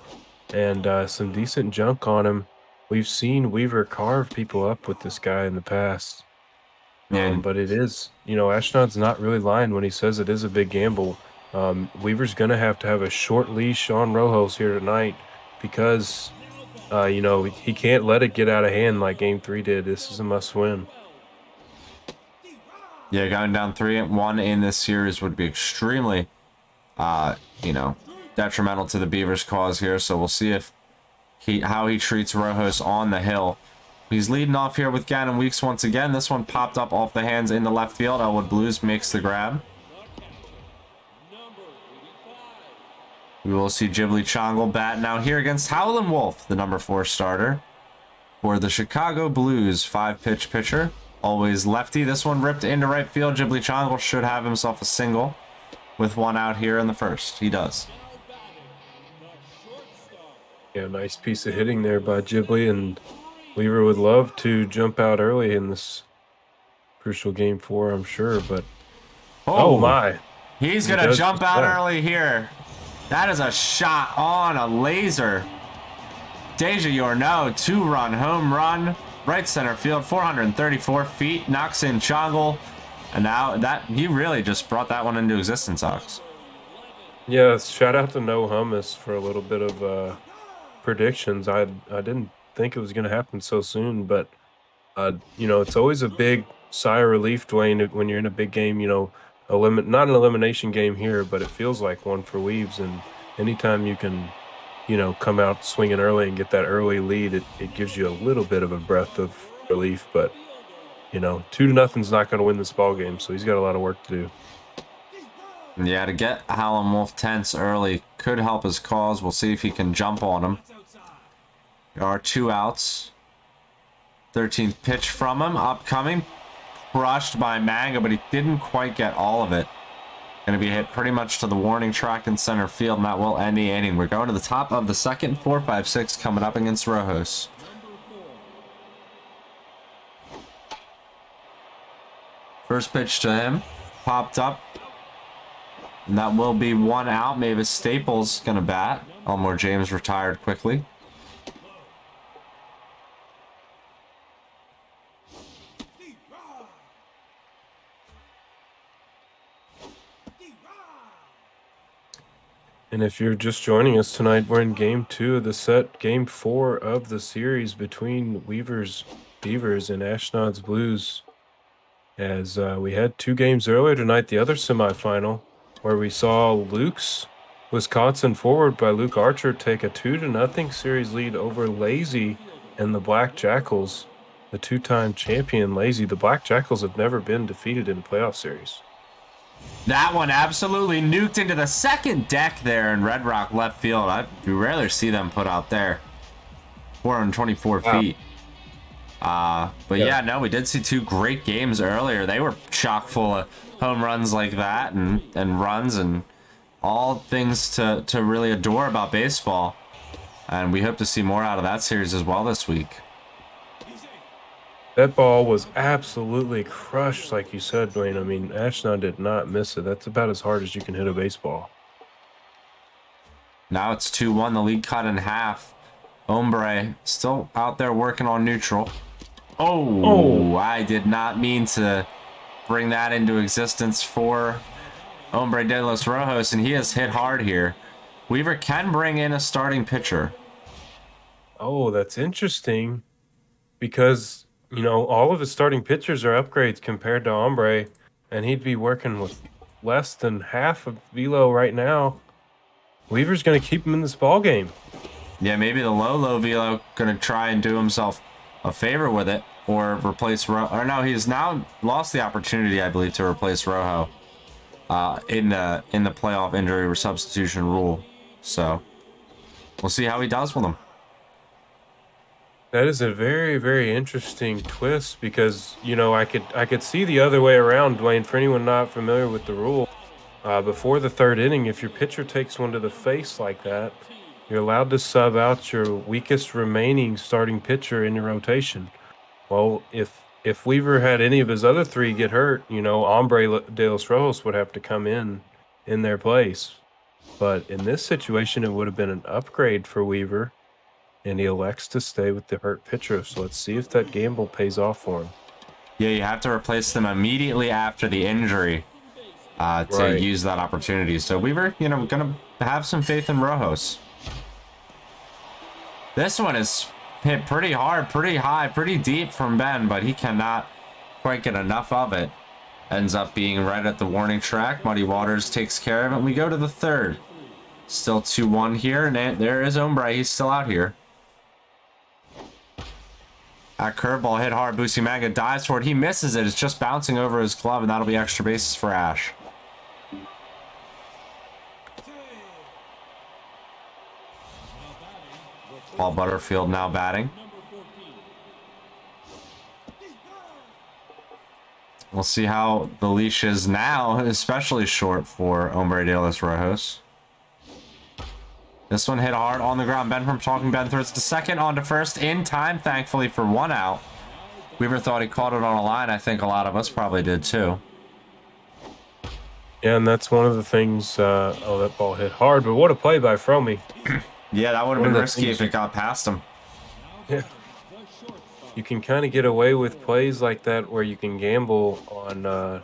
and some decent junk on him. We've seen Weaver carve people up with this guy in the past. But it is, Ashnod's not really lying when he says it is a big gamble. Weaver's going to have a short leash on Rojos here tonight because You know, he can't let it get out of hand like Game 3 did. This is a must-win.
Yeah, going down 3-1 in this series would be extremely, you know, detrimental to the Beavers' cause here. So we'll see if how he treats Rojos on the hill. He's leading off here with Gannon Weeks once again. This one popped up off the hands in the left field. Elwood Blues makes the grab. We will see Ghibli Chongle bat now here against Howlin' Wolf, the number 4 starter for the Chicago Blues. 5-pitch pitcher, always lefty. This one ripped into right field. Ghibli Chongle should have himself a single with one out here in the first. He does.
Yeah, nice piece of hitting there by Ghibli, and Weaver would love to jump out early in this crucial Game 4, I'm sure, but oh my.
He's
He
going to
does
jump
just
out
that.
early here. That is a shot on a laser. Deja Yorno, 2-run home run. Right center field, 434 feet. Knocks in Chongle. And now that he really just brought that one into existence, Ox.
Yeah, shout out to No Hummus for a little bit of predictions. I didn't think it was going to happen so soon, but you know, it's always a big sigh of relief, Dwayne, when you're in a big game. You know, not an elimination game here, but it feels like one for Weaves. And anytime you can, you know, come out swinging early and get that early lead, it gives you a little bit of a breath of relief. But you know, 2-0's not going to win this ball game, so he's got a lot of work to do.
Yeah, to get Howlin' Wolf tense early could help his cause. We'll see if he can jump on him. There are 2 outs. 13th pitch from him, upcoming. Crushed by Manga, but he didn't quite get all of it. Going to be hit pretty much to the warning track in center field, and that will end the inning. We're going to the top of the second. 4-5-6 coming up against Rojos. First pitch to him. Popped up. And that will be 1 out. Mavis Staples going to bat. Elmore James retired quickly.
And if you're just joining us tonight, we're in Game 2 of the set, Game 4 of the series between Weaver's Beavers and Ashnod's Blues. As we had 2 games earlier tonight, the other semifinal, where we saw Luke's Wisconsin forward by Luke Archer take a 2-0 series lead over Lazy and the Black Jackals, the 2-time champion Lazy. The Black Jackals have never been defeated in a playoff series.
That one absolutely nuked into the second deck there in Red Rock left field. You rarely see them put out there. 424 feet. But yeah, no, we did see 2 great games earlier. They were chock full of home runs like that and runs and all things to really adore about baseball. And we hope to see more out of that series as well this week.
That ball was absolutely crushed, like you said, Dwayne. I mean, Ashnod did not miss it. That's about as hard as you can hit a baseball.
Now it's 2-1, the lead cut in half. Hombre still out there working on neutral. Oh, I did not mean to bring that into existence for Hombre de los Rojos, and he has hit hard here. Weaver can bring in a starting pitcher.
Oh, that's interesting because, you know, all of his starting pitchers are upgrades compared to Hombre, and he'd be working with less than half of velo right now. Weaver's going to keep him in this ball game.
Yeah, maybe the low velo going to try and do himself a favor with it or replace Rojo. Or no, he's now lost the opportunity, I believe, to replace Rojo in the playoff injury or substitution rule. So we'll see how he does with him.
That is a very, very interesting twist because, you know, I could see the other way around, Dwayne. For anyone not familiar with the rule, before the 3rd inning, if your pitcher takes one to the face like that, you're allowed to sub out your weakest remaining starting pitcher in your rotation. Well, if Weaver had any of his other 3 get hurt, you know, Hombre de los Rojos would have to come in their place. But in this situation, it would have been an upgrade for Weaver, and he elects to stay with the hurt pitcher. So let's see if that gamble pays off for him.
Yeah, you have to replace them immediately after the injury to use that opportunity. So Weaver, you know, going to have some faith in Rojos. This one is hit pretty hard, pretty high, pretty deep from Ben, but he cannot quite get enough of it. Ends up being right at the warning track. Muddy Waters takes care of it. We go to the third. Still 2-1 here, and there is Ombre. He's still out here. That curveball hit hard. Busimaga dives for it. He misses it. It's just bouncing over his glove, and that'll be extra bases for Ash. Paul Butterfield now batting. We'll see how the leash is now, especially short for Hombre de los Rojos. This one hit hard on the ground. Ben from Talking Ben throws to second, on to first in time, thankfully, for 1 out. Weaver thought he caught it on a line. I think a lot of us probably did too.
Yeah, and that's one of the things. Oh, that ball hit hard, but what a play by Fromy.
Yeah, that would have been risky if it got past him.
Yeah. You can kind of get away with plays like that where you can gamble on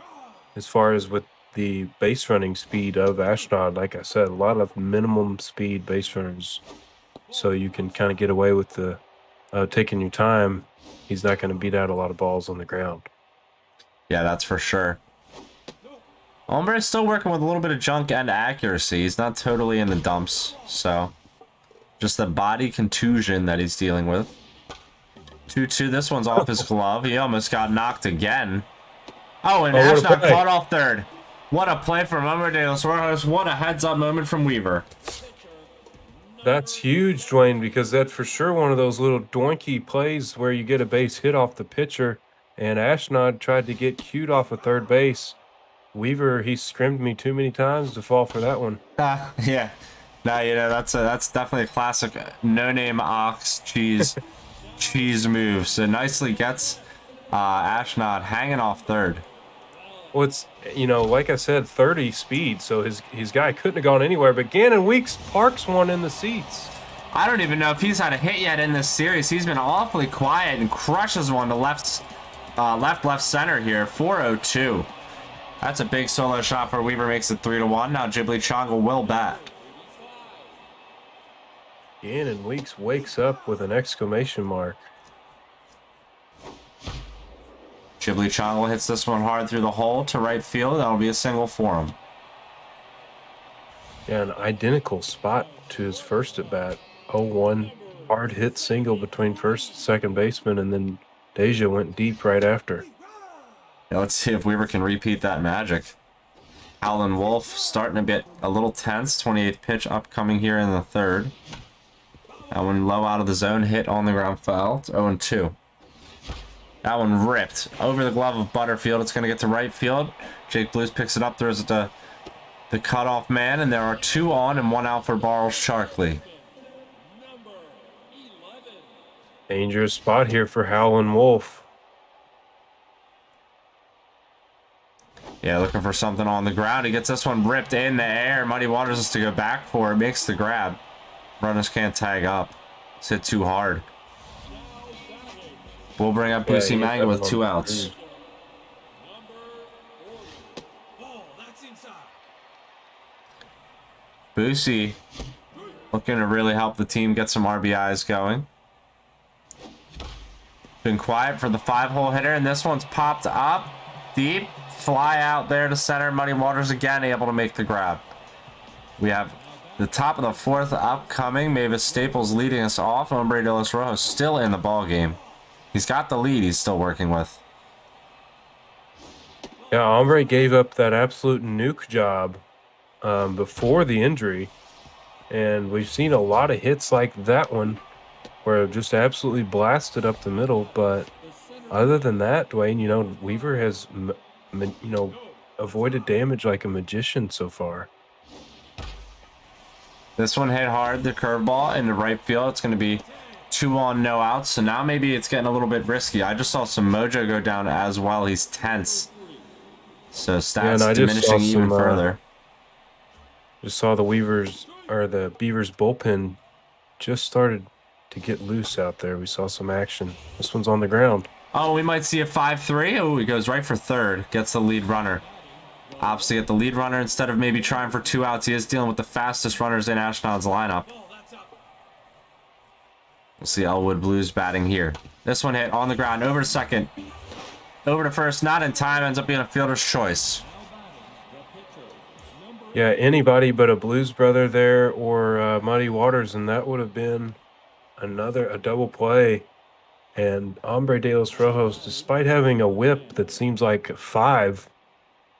as far as with the base running speed of Ashnod. Like I said, a lot of minimum speed base runners. So you can kind of get away with the taking your time. He's not going to beat out a lot of balls on the ground.
Yeah, that's for sure. Hombre is still working with a little bit of junk and accuracy. He's not totally in the dumps, so just the body contusion that he's dealing with. 2-2. This one's off his glove. He almost got knocked again. Oh, and Ashnod caught off third. What a play from Hombre de los Rojos. What a heads-up moment from Weaver.
That's huge, Dwayne, because that's for sure one of those little doinky plays where you get a base hit off the pitcher, and Ashnod tried to get cued off of third base. Weaver, he scrimmed me too many times to fall for that one.
Yeah. No, you know, that's definitely a classic no-name ox cheese move. So nicely gets Ashnod hanging off third.
Well, it's, you know, like I said, 30 speed, so his guy couldn't have gone anywhere, but Gannon Weeks parks one in the seats.
I don't even know if he's had a hit yet in this series. He's been awfully quiet and crushes one to left center here. 4-0-2. That's a big solo shot for Weaver, makes it 3-1. Now Ghibli Chongle will bat.
Gannon Weeks wakes up with an exclamation mark.
Ghibli Chongle hits this one hard through the hole to right field. That'll be a single for him.
Yeah, an identical spot to his first at bat. 0-1 hard hit single between first and second baseman, and then Deja went deep right after.
Yeah, let's see if Weaver can repeat that magic. Howlin' Wolf starting to get a little tense. 28th pitch upcoming here in the third. That one low out of the zone, hit on the ground foul. It's 0-2. That one ripped over the glove of Butterfield. It's going to get to right field. Jake Blues picks it up, throws it to the cutoff man, and there are 2 on and 1 out for Barles Charkley.
Dangerous spot here for Howlin' Wolf.
Yeah, looking for something on the ground. He gets this one ripped in the air. Muddy Waters has to go back for it. Makes the grab. Runners can't tag up. It's hit too hard. We'll bring up Busimaga with 2 outs. Busi looking to really help the team get some RBIs going. Been quiet for the 5-hole hitter, and this one's popped up deep. Fly out there to center. Muddy Waters again able to make the grab. We have the top of the 4th upcoming. Mavis Staples leading us off. Hombre de los Rojos still in the ball game. He's got the lead he's still working with.
Yeah, Hombre gave up that absolute nuke job before the injury, and we've seen a lot of hits like that one where it just absolutely blasted up the middle. But other than that, Dwayne, you know, Weaver has, avoided damage like a magician so far.
This one hit hard, the curveball into right field. It's going to be 2 on, no outs. So now maybe it's getting a little bit risky. I just saw some mojo go down as well. He's tense. So stats diminishing even further.
Just saw the Beavers bullpen just started to get loose out there. We saw some action. This one's on the ground.
Oh, we might see a 5-3. Oh, he goes right for third. Gets the lead runner. Opts to get the lead runner instead of maybe trying for 2 outs. He is dealing with the fastest runners in Ashnod's lineup. We'll see Elwood Blues batting here. This one hit on the ground, over to second. Over to first, not in time, ends up being a fielder's choice.
Yeah, anybody but a Blues brother there or Muddy Waters, and that would have been a double play. And Hombre de los Rojos, despite having a whip that seems like 5,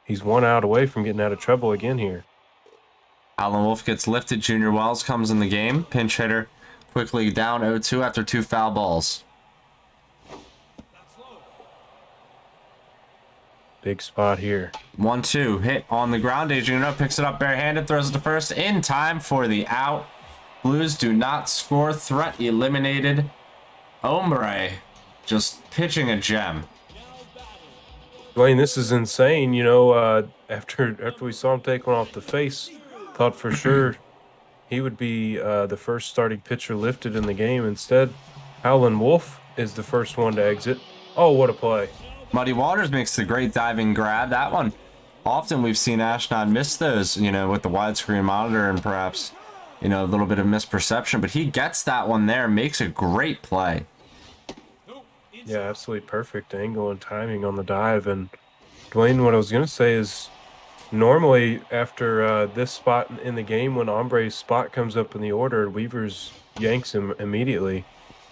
he's 1 out away from getting out of trouble again here.
Alan Wolf gets lifted. Junior Wells comes in the game. Pinch hitter quickly down 0-2 after 2 foul balls.
Big spot here.
1-2 hit on the ground. Adriano picks it up barehanded, throws it to first in time for the out. Blues do not score. Threat eliminated. Hombre just pitching a gem.
Dwayne, this is insane. You know, after we saw him take one off the face, thought for sure he would be the first starting pitcher lifted in the game. Instead, Howlin' Wolf is the first one to exit. Oh, what a play.
Muddy Waters makes the great diving grab. That one, often we've seen Ashnod miss those, you know, with the widescreen monitor and perhaps, you know, a little bit of misperception. But he gets that one there, makes a great play.
Yeah, absolutely perfect angle and timing on the dive. And Dwayne, what I was going to say is normally after this spot in the game, when Hombre's spot comes up in the order, Weaver's yanks him immediately.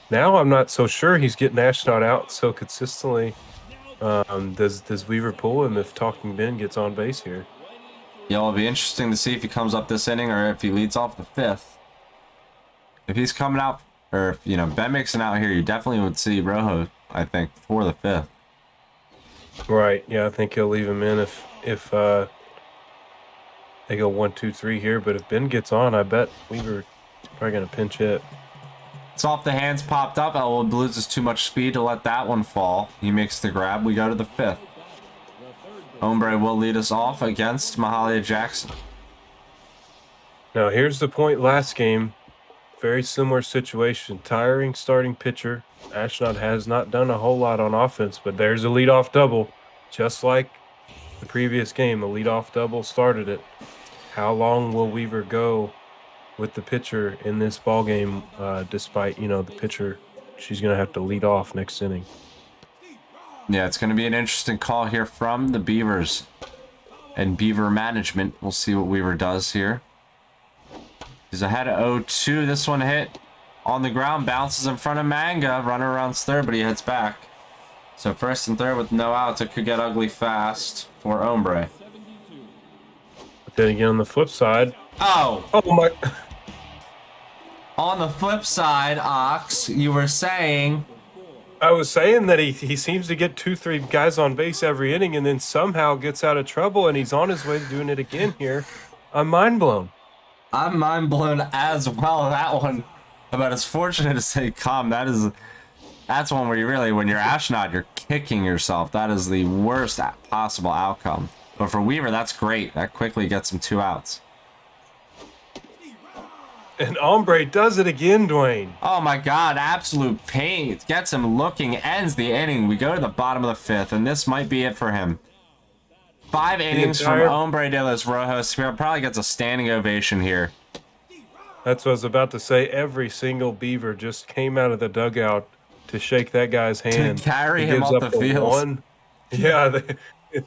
Now I'm not so sure he's getting Ashnod out so consistently. Does Weaver pull him if Talking Ben gets on base here?
Yeah, it'll be interesting to see if he comes up this inning or if he leads off the 5th. If he's coming out, or if, you know, Ben makes it out here, you definitely would see Rojo, I think, for the 5th.
Right. Yeah, I think he'll leave him in if they go 1, 2, 3 here. But if Ben gets on, I bet Weaver probably gonna pinch hit.
It's off the hands, popped up. Elwood loses too much speed to let that one fall. He makes the grab. We go to the 5th. Hombre will lead us off against Mahalia Jackson.
Now here's the point last game. Very similar situation. Tiring starting pitcher. Ashnod has not done a whole lot on offense, but there's a leadoff double. Just like the previous game, a leadoff double started it. How long will Weaver go with the pitcher in this ball game, despite, you know, the pitcher, she's going to have to lead off next inning.
Yeah, it's going to be an interesting call here from the Beavers and Beaver management. We'll see what Weaver does here. He's ahead of 0-2. This one hit on the ground, bounces in front of Manga. Runner arounds third, but he heads back. So first and third with no outs. It could get ugly fast for Hombre.
But then again, on the flip side,
Oh!
oh my...
On the flip side, Ox, you were saying...
I was saying that he seems to get 2, 3 guys on base every inning and then somehow gets out of trouble, and he's on his way to doing it again here. I'm mind blown.
I'm mind blown as well. That one, about as fortunate as they come. That's one where you really, when you're Ashnod, you're kicking yourself. That is the worst possible outcome. But for Weaver, that's great. That quickly gets him 2 outs.
And Hombre does it again, Dwayne.
Oh my God, absolute pain. It gets him looking, ends the inning. We go to the bottom of the 5th, and this might be it for him. 5 innings from Hombre de los Rojos. Probably gets a standing ovation here.
That's what I was about to say. Every single Beaver just came out of the dugout to shake that guy's hand.
To carry
He
him
gives
off
up
the field.
One. Yeah,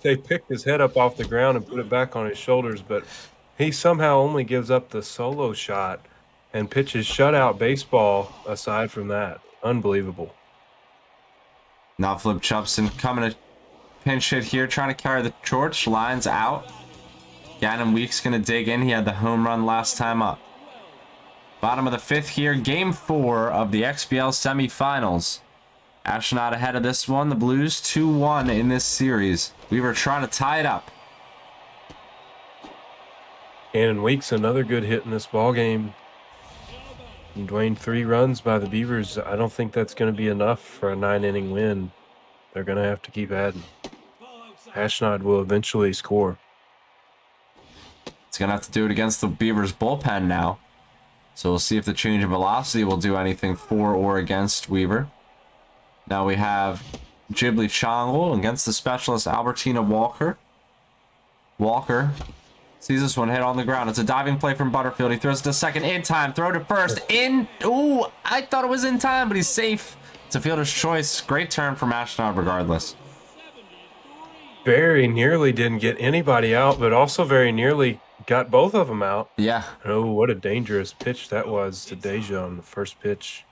they picked his head up off the ground and put it back on his shoulders, but he somehow only gives up the solo shot and pitches shutout baseball aside from that. Unbelievable.
Now Flip Chupson coming to pinch hit here, trying to carry the torch. Lines out. Gannon Weeks going to dig in. He had the home run last time up. Bottom of the 5th here. Game 4 of the XBL semifinals. Ashnod ahead of this one. The Blues 2-1 in this series. We were trying to tie it up.
Gannon Weeks, another good hit in this ball game. And Dwayne, 3 runs by the Beavers. I don't think that's going to be enough for a 9-inning win. They're going to have to keep adding. Ashnod will eventually score.
It's going to have to do it against the Beavers bullpen now. So we'll see if the change in velocity will do anything for or against Weaver. Now we have Ghibli Chongle against the specialist Albertina Walker. Walker Sees this one hit on the ground. It's a diving play from Butterfield. He throws it to second in time. Throw to first. In. Ooh, I thought it was in time, but he's safe. It's a fielder's choice. Great turn from Ashnod regardless.
Very nearly didn't get anybody out, but also very nearly got both of them out.
Yeah.
Oh, what a dangerous pitch that was to Deja on the first pitch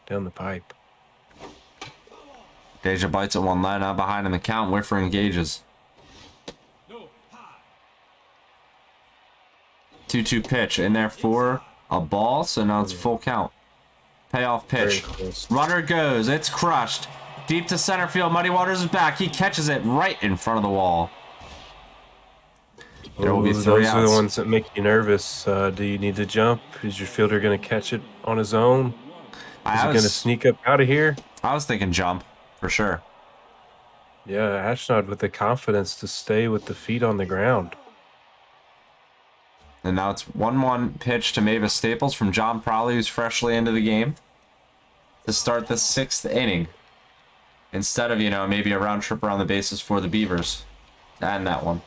down the pipe.
Deja bites at one line out behind in the count. Whiffer engages. 2-2 pitch in there for a ball, so now it's full count. Payoff pitch. Runner goes. It's crushed. Deep to center field. Muddy Waters is back. He catches it right in front of the wall. There will be 3
those
outs.
are the ones that make you nervous. Do you need to jump? Is your fielder going to catch it on his own? Is he going to sneak up out of here?
I was thinking jump, for sure.
Yeah, Ashnod with the confidence to stay with the feet on the ground.
And now it's 1-1 pitch to Mavis Staples from John Prolly, who's freshly into the game, to start the 6th inning. Instead of, maybe a round trip around the bases for the Beavers. And that one.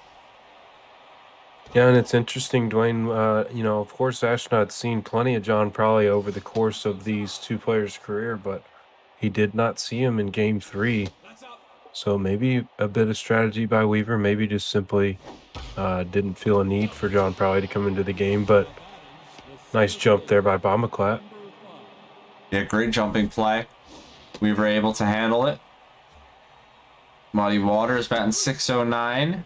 Yeah, and it's interesting, Dwayne. Of course, Ashnod's seen plenty of John Prolly over the course of these two players' career, but he did not see him in Game 3. So maybe a bit of strategy by Weaver, maybe just simply didn't feel a need for John Prolly to come into the game, but nice jump there by Bombaclat.
Yeah, great jumping play. We were able to handle it. Muddy Waters batting .609.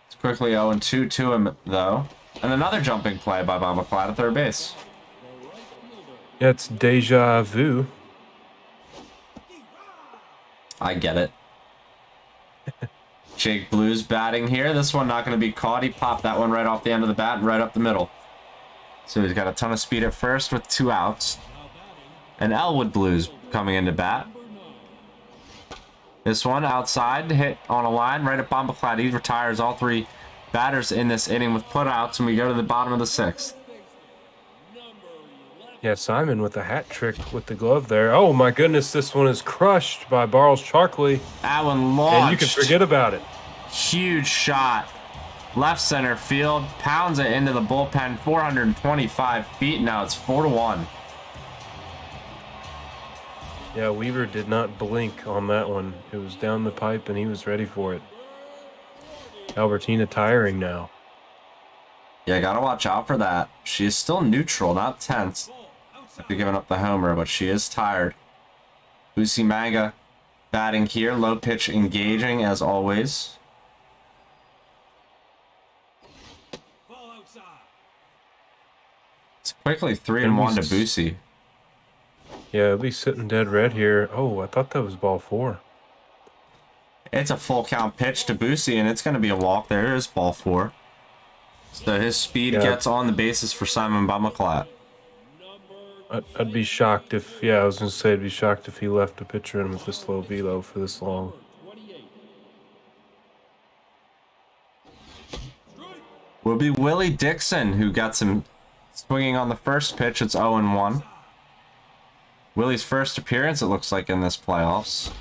It's quickly 0-2 to him, though. And another jumping play by Bombaclat at third base.
Yeah, it's deja vu.
I get it. Jake Blues batting here. This one not going to be caught. He popped that one right off the end of the bat and right up the middle. So he's got a ton of speed at first with 2 outs. And Elwood Blues coming into bat. This one outside, hit on a line right at Bombaclat. He retires all 3 batters in this inning with putouts, and we go to the bottom of the 6th.
Yeah, Simon with a hat trick with the glove there. Oh my goodness, this one is crushed by Barles Charkley.
That one launched.
And you can forget about it.
Huge shot. Left center field. Pounds it into the bullpen. 425 feet. Now it's 4-1.
Yeah, Weaver did not blink on that one. It was down the pipe and he was ready for it. Albertina tiring now.
Yeah, gotta watch out for that. She is still neutral, not tense. After giving up the homer, but she is tired. Lucy Manga batting here. Low pitch engaging as always. It's quickly 3-1 to Boosie.
Yeah, it'll be sitting dead red here. Oh, I thought that was ball 4.
It's a full count pitch to Boosie, and it's going to be a walk. There is ball 4. So his speed gets on the bases for Simon Bombaclat.
I'd be shocked if, I was going to say I'd be shocked if he left a pitcher in with this low velo for this long.
Will be Willie Dixon, who got some swinging on the first pitch. It's 0-1. Willie's first appearance, it looks like, in this playoffs.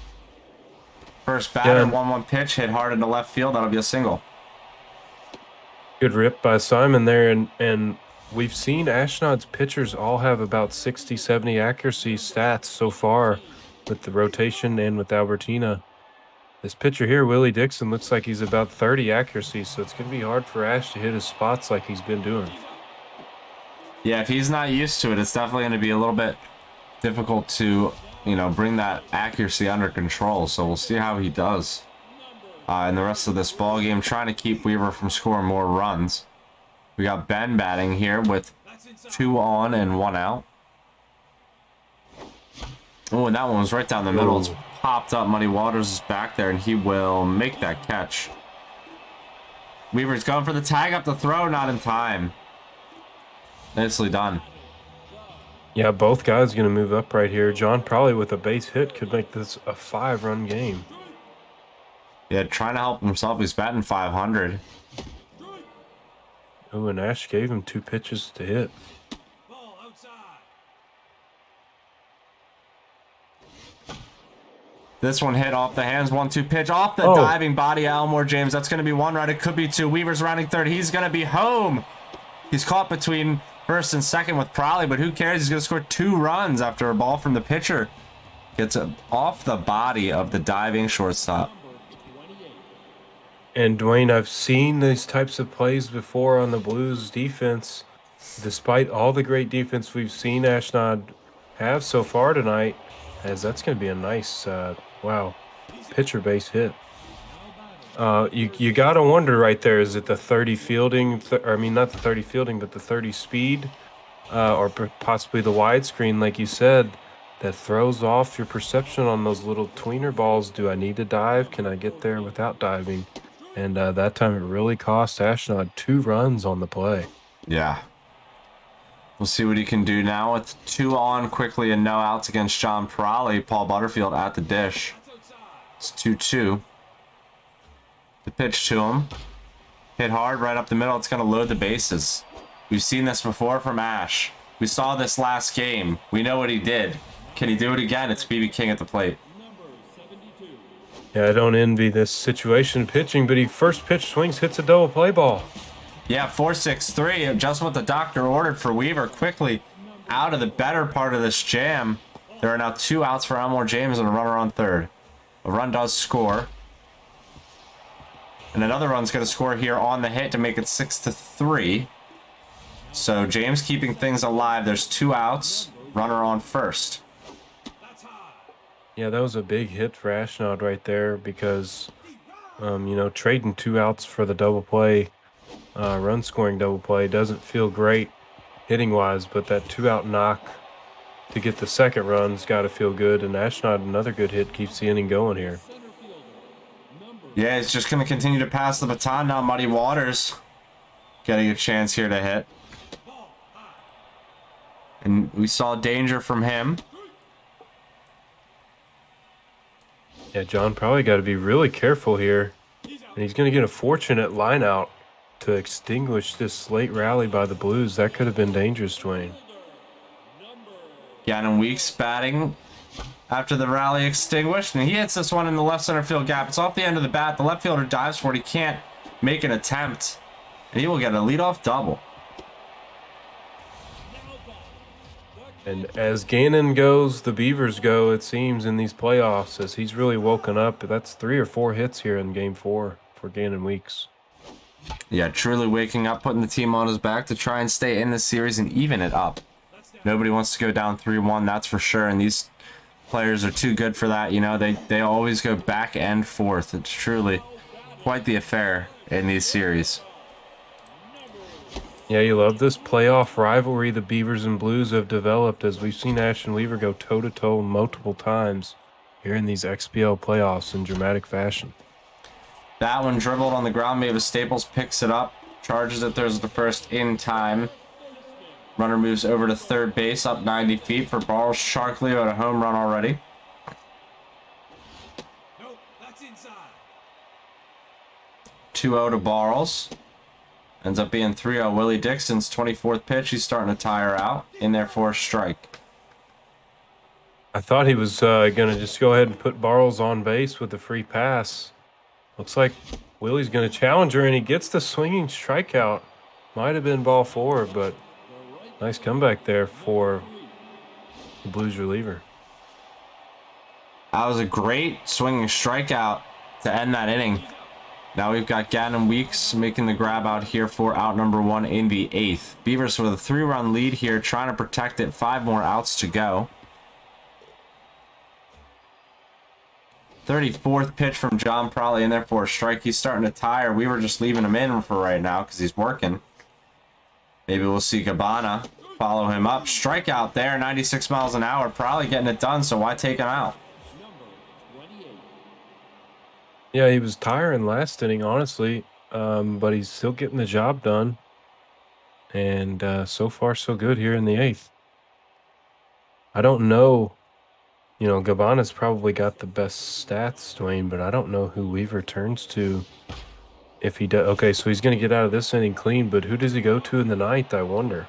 First batter, 1-1 pitch, hit hard into left field. That'll be a single.
Good rip by Simon there, and we've seen Ashnod's pitchers all have about 60, 70 accuracy stats so far with the rotation and with Albertina. This pitcher here, Willie Dixon, looks like he's about 30 accuracy, so it's going to be hard for Ash to hit his spots like he's been doing.
Yeah, if he's not used to it, it's definitely going to be a little bit difficult to, bring that accuracy under control. So we'll see how he does in the rest of this ball game, trying to keep Weaver from scoring more runs. We got Ben batting here with 2 on and 1 out. Oh, and that one was right down the middle. It's popped up. Muddy Waters is back there, and he will make that catch. Weaver's going for the tag up the throw, not in time. Nicely done.
Yeah, both guys going to move up right here. John probably with a base hit could make this a 5-run game.
Yeah, trying to help himself. He's batting .500.
Oh, and Ash gave him 2 pitches to hit.
This one hit off the hands. 1-2 pitch off the
Oh.
diving body. Elmore James. That's going to be one right. It could be two. Weaver's rounding third. He's going to be home. He's caught between first and second with Prolly, but who cares? He's going to score 2 runs after a ball from the pitcher gets off the body of the diving shortstop.
And Dwayne, I've seen these types of plays before on the Blues defense. Despite all the great defense we've seen Ashnod have so far tonight, as that's going to be a nice, wow, pitcher base hit. You got to wonder right there, is it the 30 fielding, I mean, not the 30 fielding, but the 30 speed, or possibly the widescreen, like you said, that throws off your perception on those little tweener balls. Do I need to dive? Can I get there without diving? And that time it really cost Ashnod 2 runs on the play.
Yeah. We'll see what he can do now with 2 on quickly and no outs against John Prolly. Paul Butterfield at the dish. It's 2-2. The pitch to him. Hit hard right up the middle. It's going to load the bases. We've seen this before from Ash. We saw this last game. We know what he did. Can he do it again? It's BB King at the plate.
Yeah, I don't envy this situation pitching, but he first pitch swings, hits a double play ball.
Yeah, 4-6-3, just what the doctor ordered for Weaver. Quickly out of the better part of this jam. There are now 2 outs for Elmore James and a runner on third. A run does score. And another run's going to score here on the hit to make it 6-3. So James keeping things alive. There's 2 outs. Runner on first.
Yeah, that was a big hit for Ashnod right there because, you know, trading 2 outs for the double play, run scoring double play doesn't feel great hitting wise, but that 2-out knock to get the second run's got to feel good. And Ashnod, another good hit, keeps the inning going here.
Yeah, he's just going to continue to pass the baton now. Muddy Waters getting a chance here to hit. And we saw danger from him.
Yeah, John probably got to be really careful here. And he's going to get a fortunate line out to extinguish this late rally by the Blues. That could have been dangerous, Dwayne.
Gannon Weeks batting after the rally extinguished. And he hits this one in the left center field gap. It's off the end of the bat. The left fielder dives for it. He can't make an attempt. And he will get a leadoff double.
And as Gannon goes, the Beavers go, it seems, in these playoffs, as he's really woken up. That's 3 or 4 hits here in Game 4 for Gannon Weeks.
Yeah, truly waking up, putting the team on his back to try and stay in this series and even it up. Nobody wants to go down 3-1, that's for sure. And these players are too good for that. You know, they always go back and forth. It's truly quite the affair in these series.
Yeah, you love this playoff rivalry the Beavers and Blues have developed, as we've seen Ash and Weaver go toe-to-toe multiple times here in these XBL playoffs in dramatic fashion.
That one dribbled on the ground. Mavis Staples picks it up, charges it. There's the first in time. Runner moves over to third base, up 90 feet for Barles. Sharkley at a home run already.
Nope, that's inside.
2-0 to Barles. Ends up being 3-0. Willie Dixon's 24th pitch. He's starting to tire out. In there for a strike.
I thought he was going to just go ahead and put Barles on base with the free pass. Looks like Willie's going to challenge her, and he gets the swinging strikeout. Might have been ball 4, but nice comeback there for the Blues reliever.
That was a great swinging strikeout to end that inning. Now we've got Gannon Weeks making the grab out here for out number 1 in the 8th. Beavers with a 3-run lead here, trying to protect it. 5 more outs to go. 34th pitch from John Prolly in there for a strike. He's starting to tire. We were just leaving him in for right now because he's working. Maybe we'll see Gabbana follow him up. Strikeout there, 96 miles an hour. Prolly getting it done, so why take him out?
Yeah, he was tiring last inning, honestly, but he's still getting the job done. And so far, so good here in the 8th. I don't know. You know, Gabbana's probably got the best stats, Dwayne, but I don't know who Weaver turns to if he does. Okay, so he's going to get out of this inning clean, but who does he go to in the 9th, I wonder?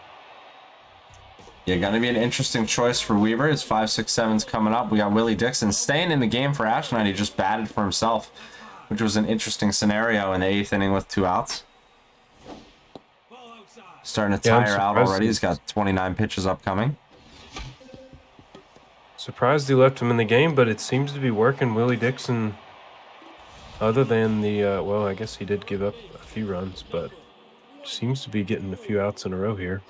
Yeah, gonna be an interesting choice for Weaver. His 5-6-7's coming up. We got Willie Dixon staying in the game for Ashnod. He just batted for himself, which was an interesting scenario in the 8th inning with 2 outs. Starting to tire out already. He's got 29 pitches upcoming.
Surprised he left him in the game, but it seems to be working. Willie Dixon, other than the, well, I guess he did give up a few runs, but seems to be getting a few outs in a row here.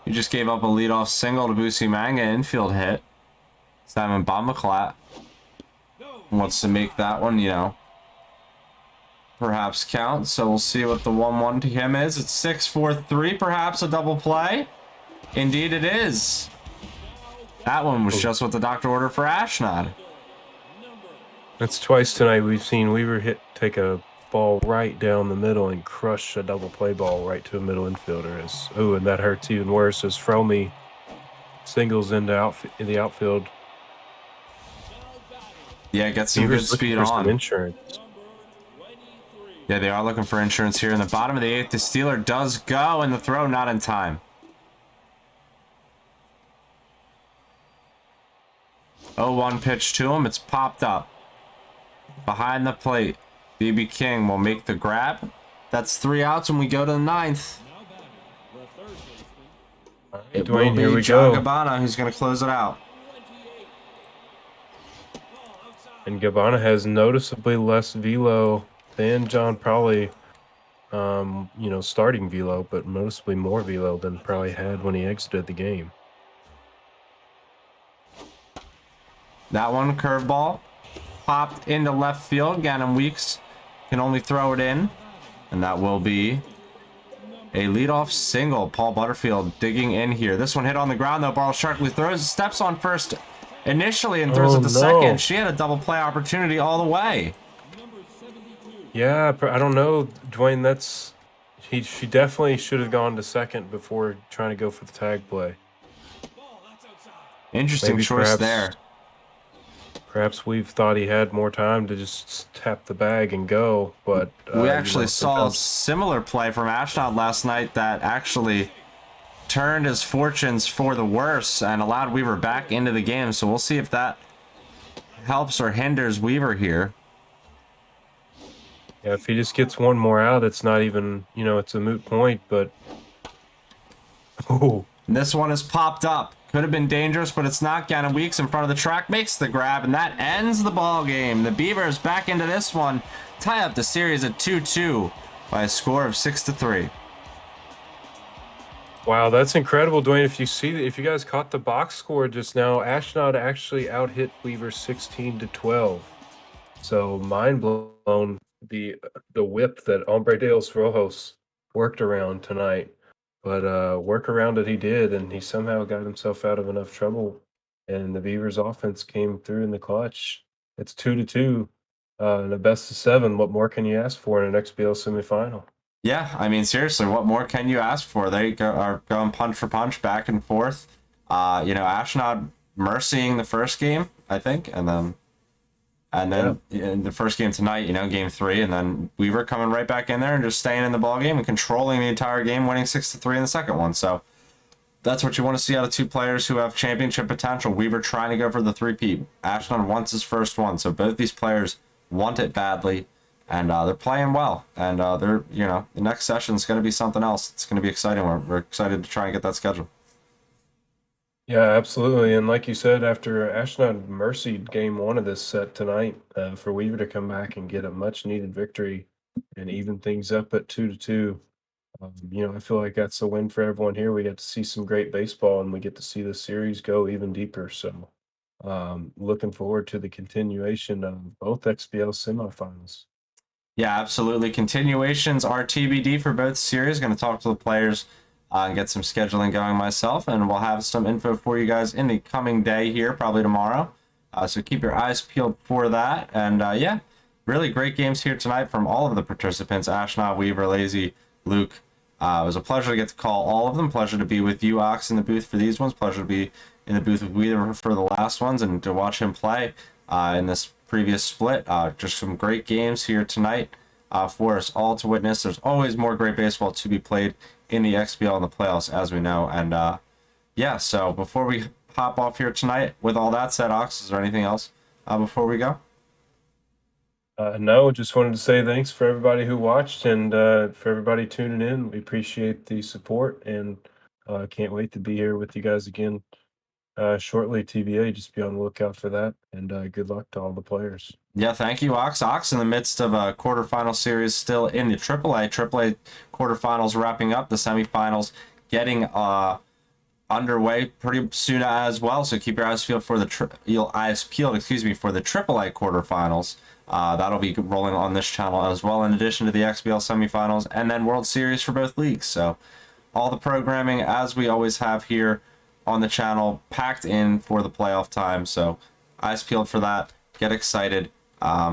He just gave up a leadoff single to Busi Manga, infield hit. Simon Bombaclat wants to make that one, you know, perhaps count. So we'll see what the 1-1 to him is. It's 6-4-3, perhaps a double play. Indeed it is. That one was just what the doctor ordered for Ashnod.
That's twice tonight we've seen Weaver take a ball right down the middle and crush a double play ball right to a middle infielder. Oh, and that hurts even worse as Fromy singles into the outfield.
Yeah, get some
Weaver's
good speed
looking for
on.
some insurance.
Yeah, they are looking for insurance here in the bottom of the 8th. The Steeler does go, and the throw not in time. 0-1 pitch to him. It's popped up. Behind the plate, BB King will make the grab. That's 3 outs when we go to the 9th. It will
Dwayne, here
be
we
John
go.
Gabbana who's going to close it out.
And Gabbana has noticeably less velo than John, probably, you know, starting velo, but noticeably more velo than probably had when he exited the game.
That one, curveball, popped into left field. Gannon Weeks can only throw it in, and that will be a leadoff single. Paul Butterfield digging in here. This one hit on the ground, though. Barl sharply throws, steps on first initially, and throws it to second. She had a double play opportunity all the way.
Yeah, I don't know, Dwayne. She definitely should have gone to second before trying to go for the tag play.
Interesting
Maybe
choice there.
Perhaps we've thought he had more time to just tap the bag and go, but
We actually
you know,
saw a similar play from Ashnod last night that actually turned his fortunes for the worse and allowed Weaver back into the game. So we'll see if that helps or hinders Weaver here.
Yeah, if he just gets one more out, it's not even, you know, it's a moot point, but oh,
This one is popped up. Could have been dangerous, but it's not. Gannon Weeks in front of the track makes the grab, and that ends the ball game. The Beavers back into this one, tie up the series at 2-2 by a score of 6-3.
wow, that's incredible, Dwayne. If you guys caught the box score just now, Ashnod actually out-hit Weaver 16-12. So mind blown the whip that Hombre de los Rojos worked around tonight. But work around it he did, and he somehow got himself out of enough trouble. And the Beavers offense came through in the clutch. It's 2-2 in a best of 7. What more can you ask for in an XBL semifinal?
Yeah, I mean, seriously, what more can you ask for? They are going punch for punch, back and forth. You know, Ashnod mercying the first game, I think, and then in the first game tonight, you know, game 3, and then Weaver coming right back in there and just staying in the ball game and controlling the entire game, winning 6-3 in the second one. So that's what you want to see out of 2 players who have championship potential. Weaver trying to go for the 3-peat. Ashnod wants his first one, so both these players want it badly, and they're playing well. And they're, you know, the next session is going to be something else. It's going to be exciting. We're excited to try and get that scheduled.
Yeah, absolutely. And like you said, after Ashnod mercied game 1 of this set tonight, for Weaver to come back and get a much needed victory and even things up at 2-2, you know, I feel like that's a win for everyone here. We get to see some great baseball, and we get to see the series go even deeper. So looking forward to the continuation of both XBL semifinals.
Yeah, absolutely. Continuations are TBD for both series. Going to talk to the players and get some scheduling going myself, and we'll have some info for you guys in the coming day here, probably tomorrow. So keep your eyes peeled for that. And yeah, really great games here tonight from all of the participants: Ashnod, Weaver, Lazy, Luke. It was a pleasure to get to call all of them. Pleasure to be with you, Ox, in the booth for these ones. Pleasure to be in the booth with Weaver for the last ones, and to watch him play in this previous split. Just some great games here tonight. for us all to witness. There's always more great baseball to be played in the XBL and the playoffs, as we know. And yeah, so before we hop off here tonight, with all that said, Ox, is there anything else before we go?
No, just wanted to say thanks for everybody who watched and for everybody tuning in. We appreciate the support and can't wait to be here with you guys again shortly. TBA, just be on the lookout for that. And good luck to all the players.
Yeah, thank you, Ox. Ox in the midst of a quarterfinal series still in the AAA. AAA quarterfinals wrapping up, the semifinals getting underway pretty soon as well. So keep your eyes peeled for the for the AAA quarterfinals. That'll be rolling on this channel as well, in addition to the XBL semifinals and then World Series for both leagues. So all the programming, as we always have here on the channel, packed in for the playoff time. So eyes peeled for that. Get excited.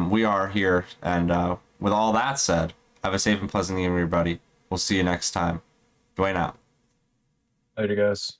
We are here. And with all that said, have a safe and pleasant evening, everybody. We'll see you next time. Dwayne out.
Later, guys.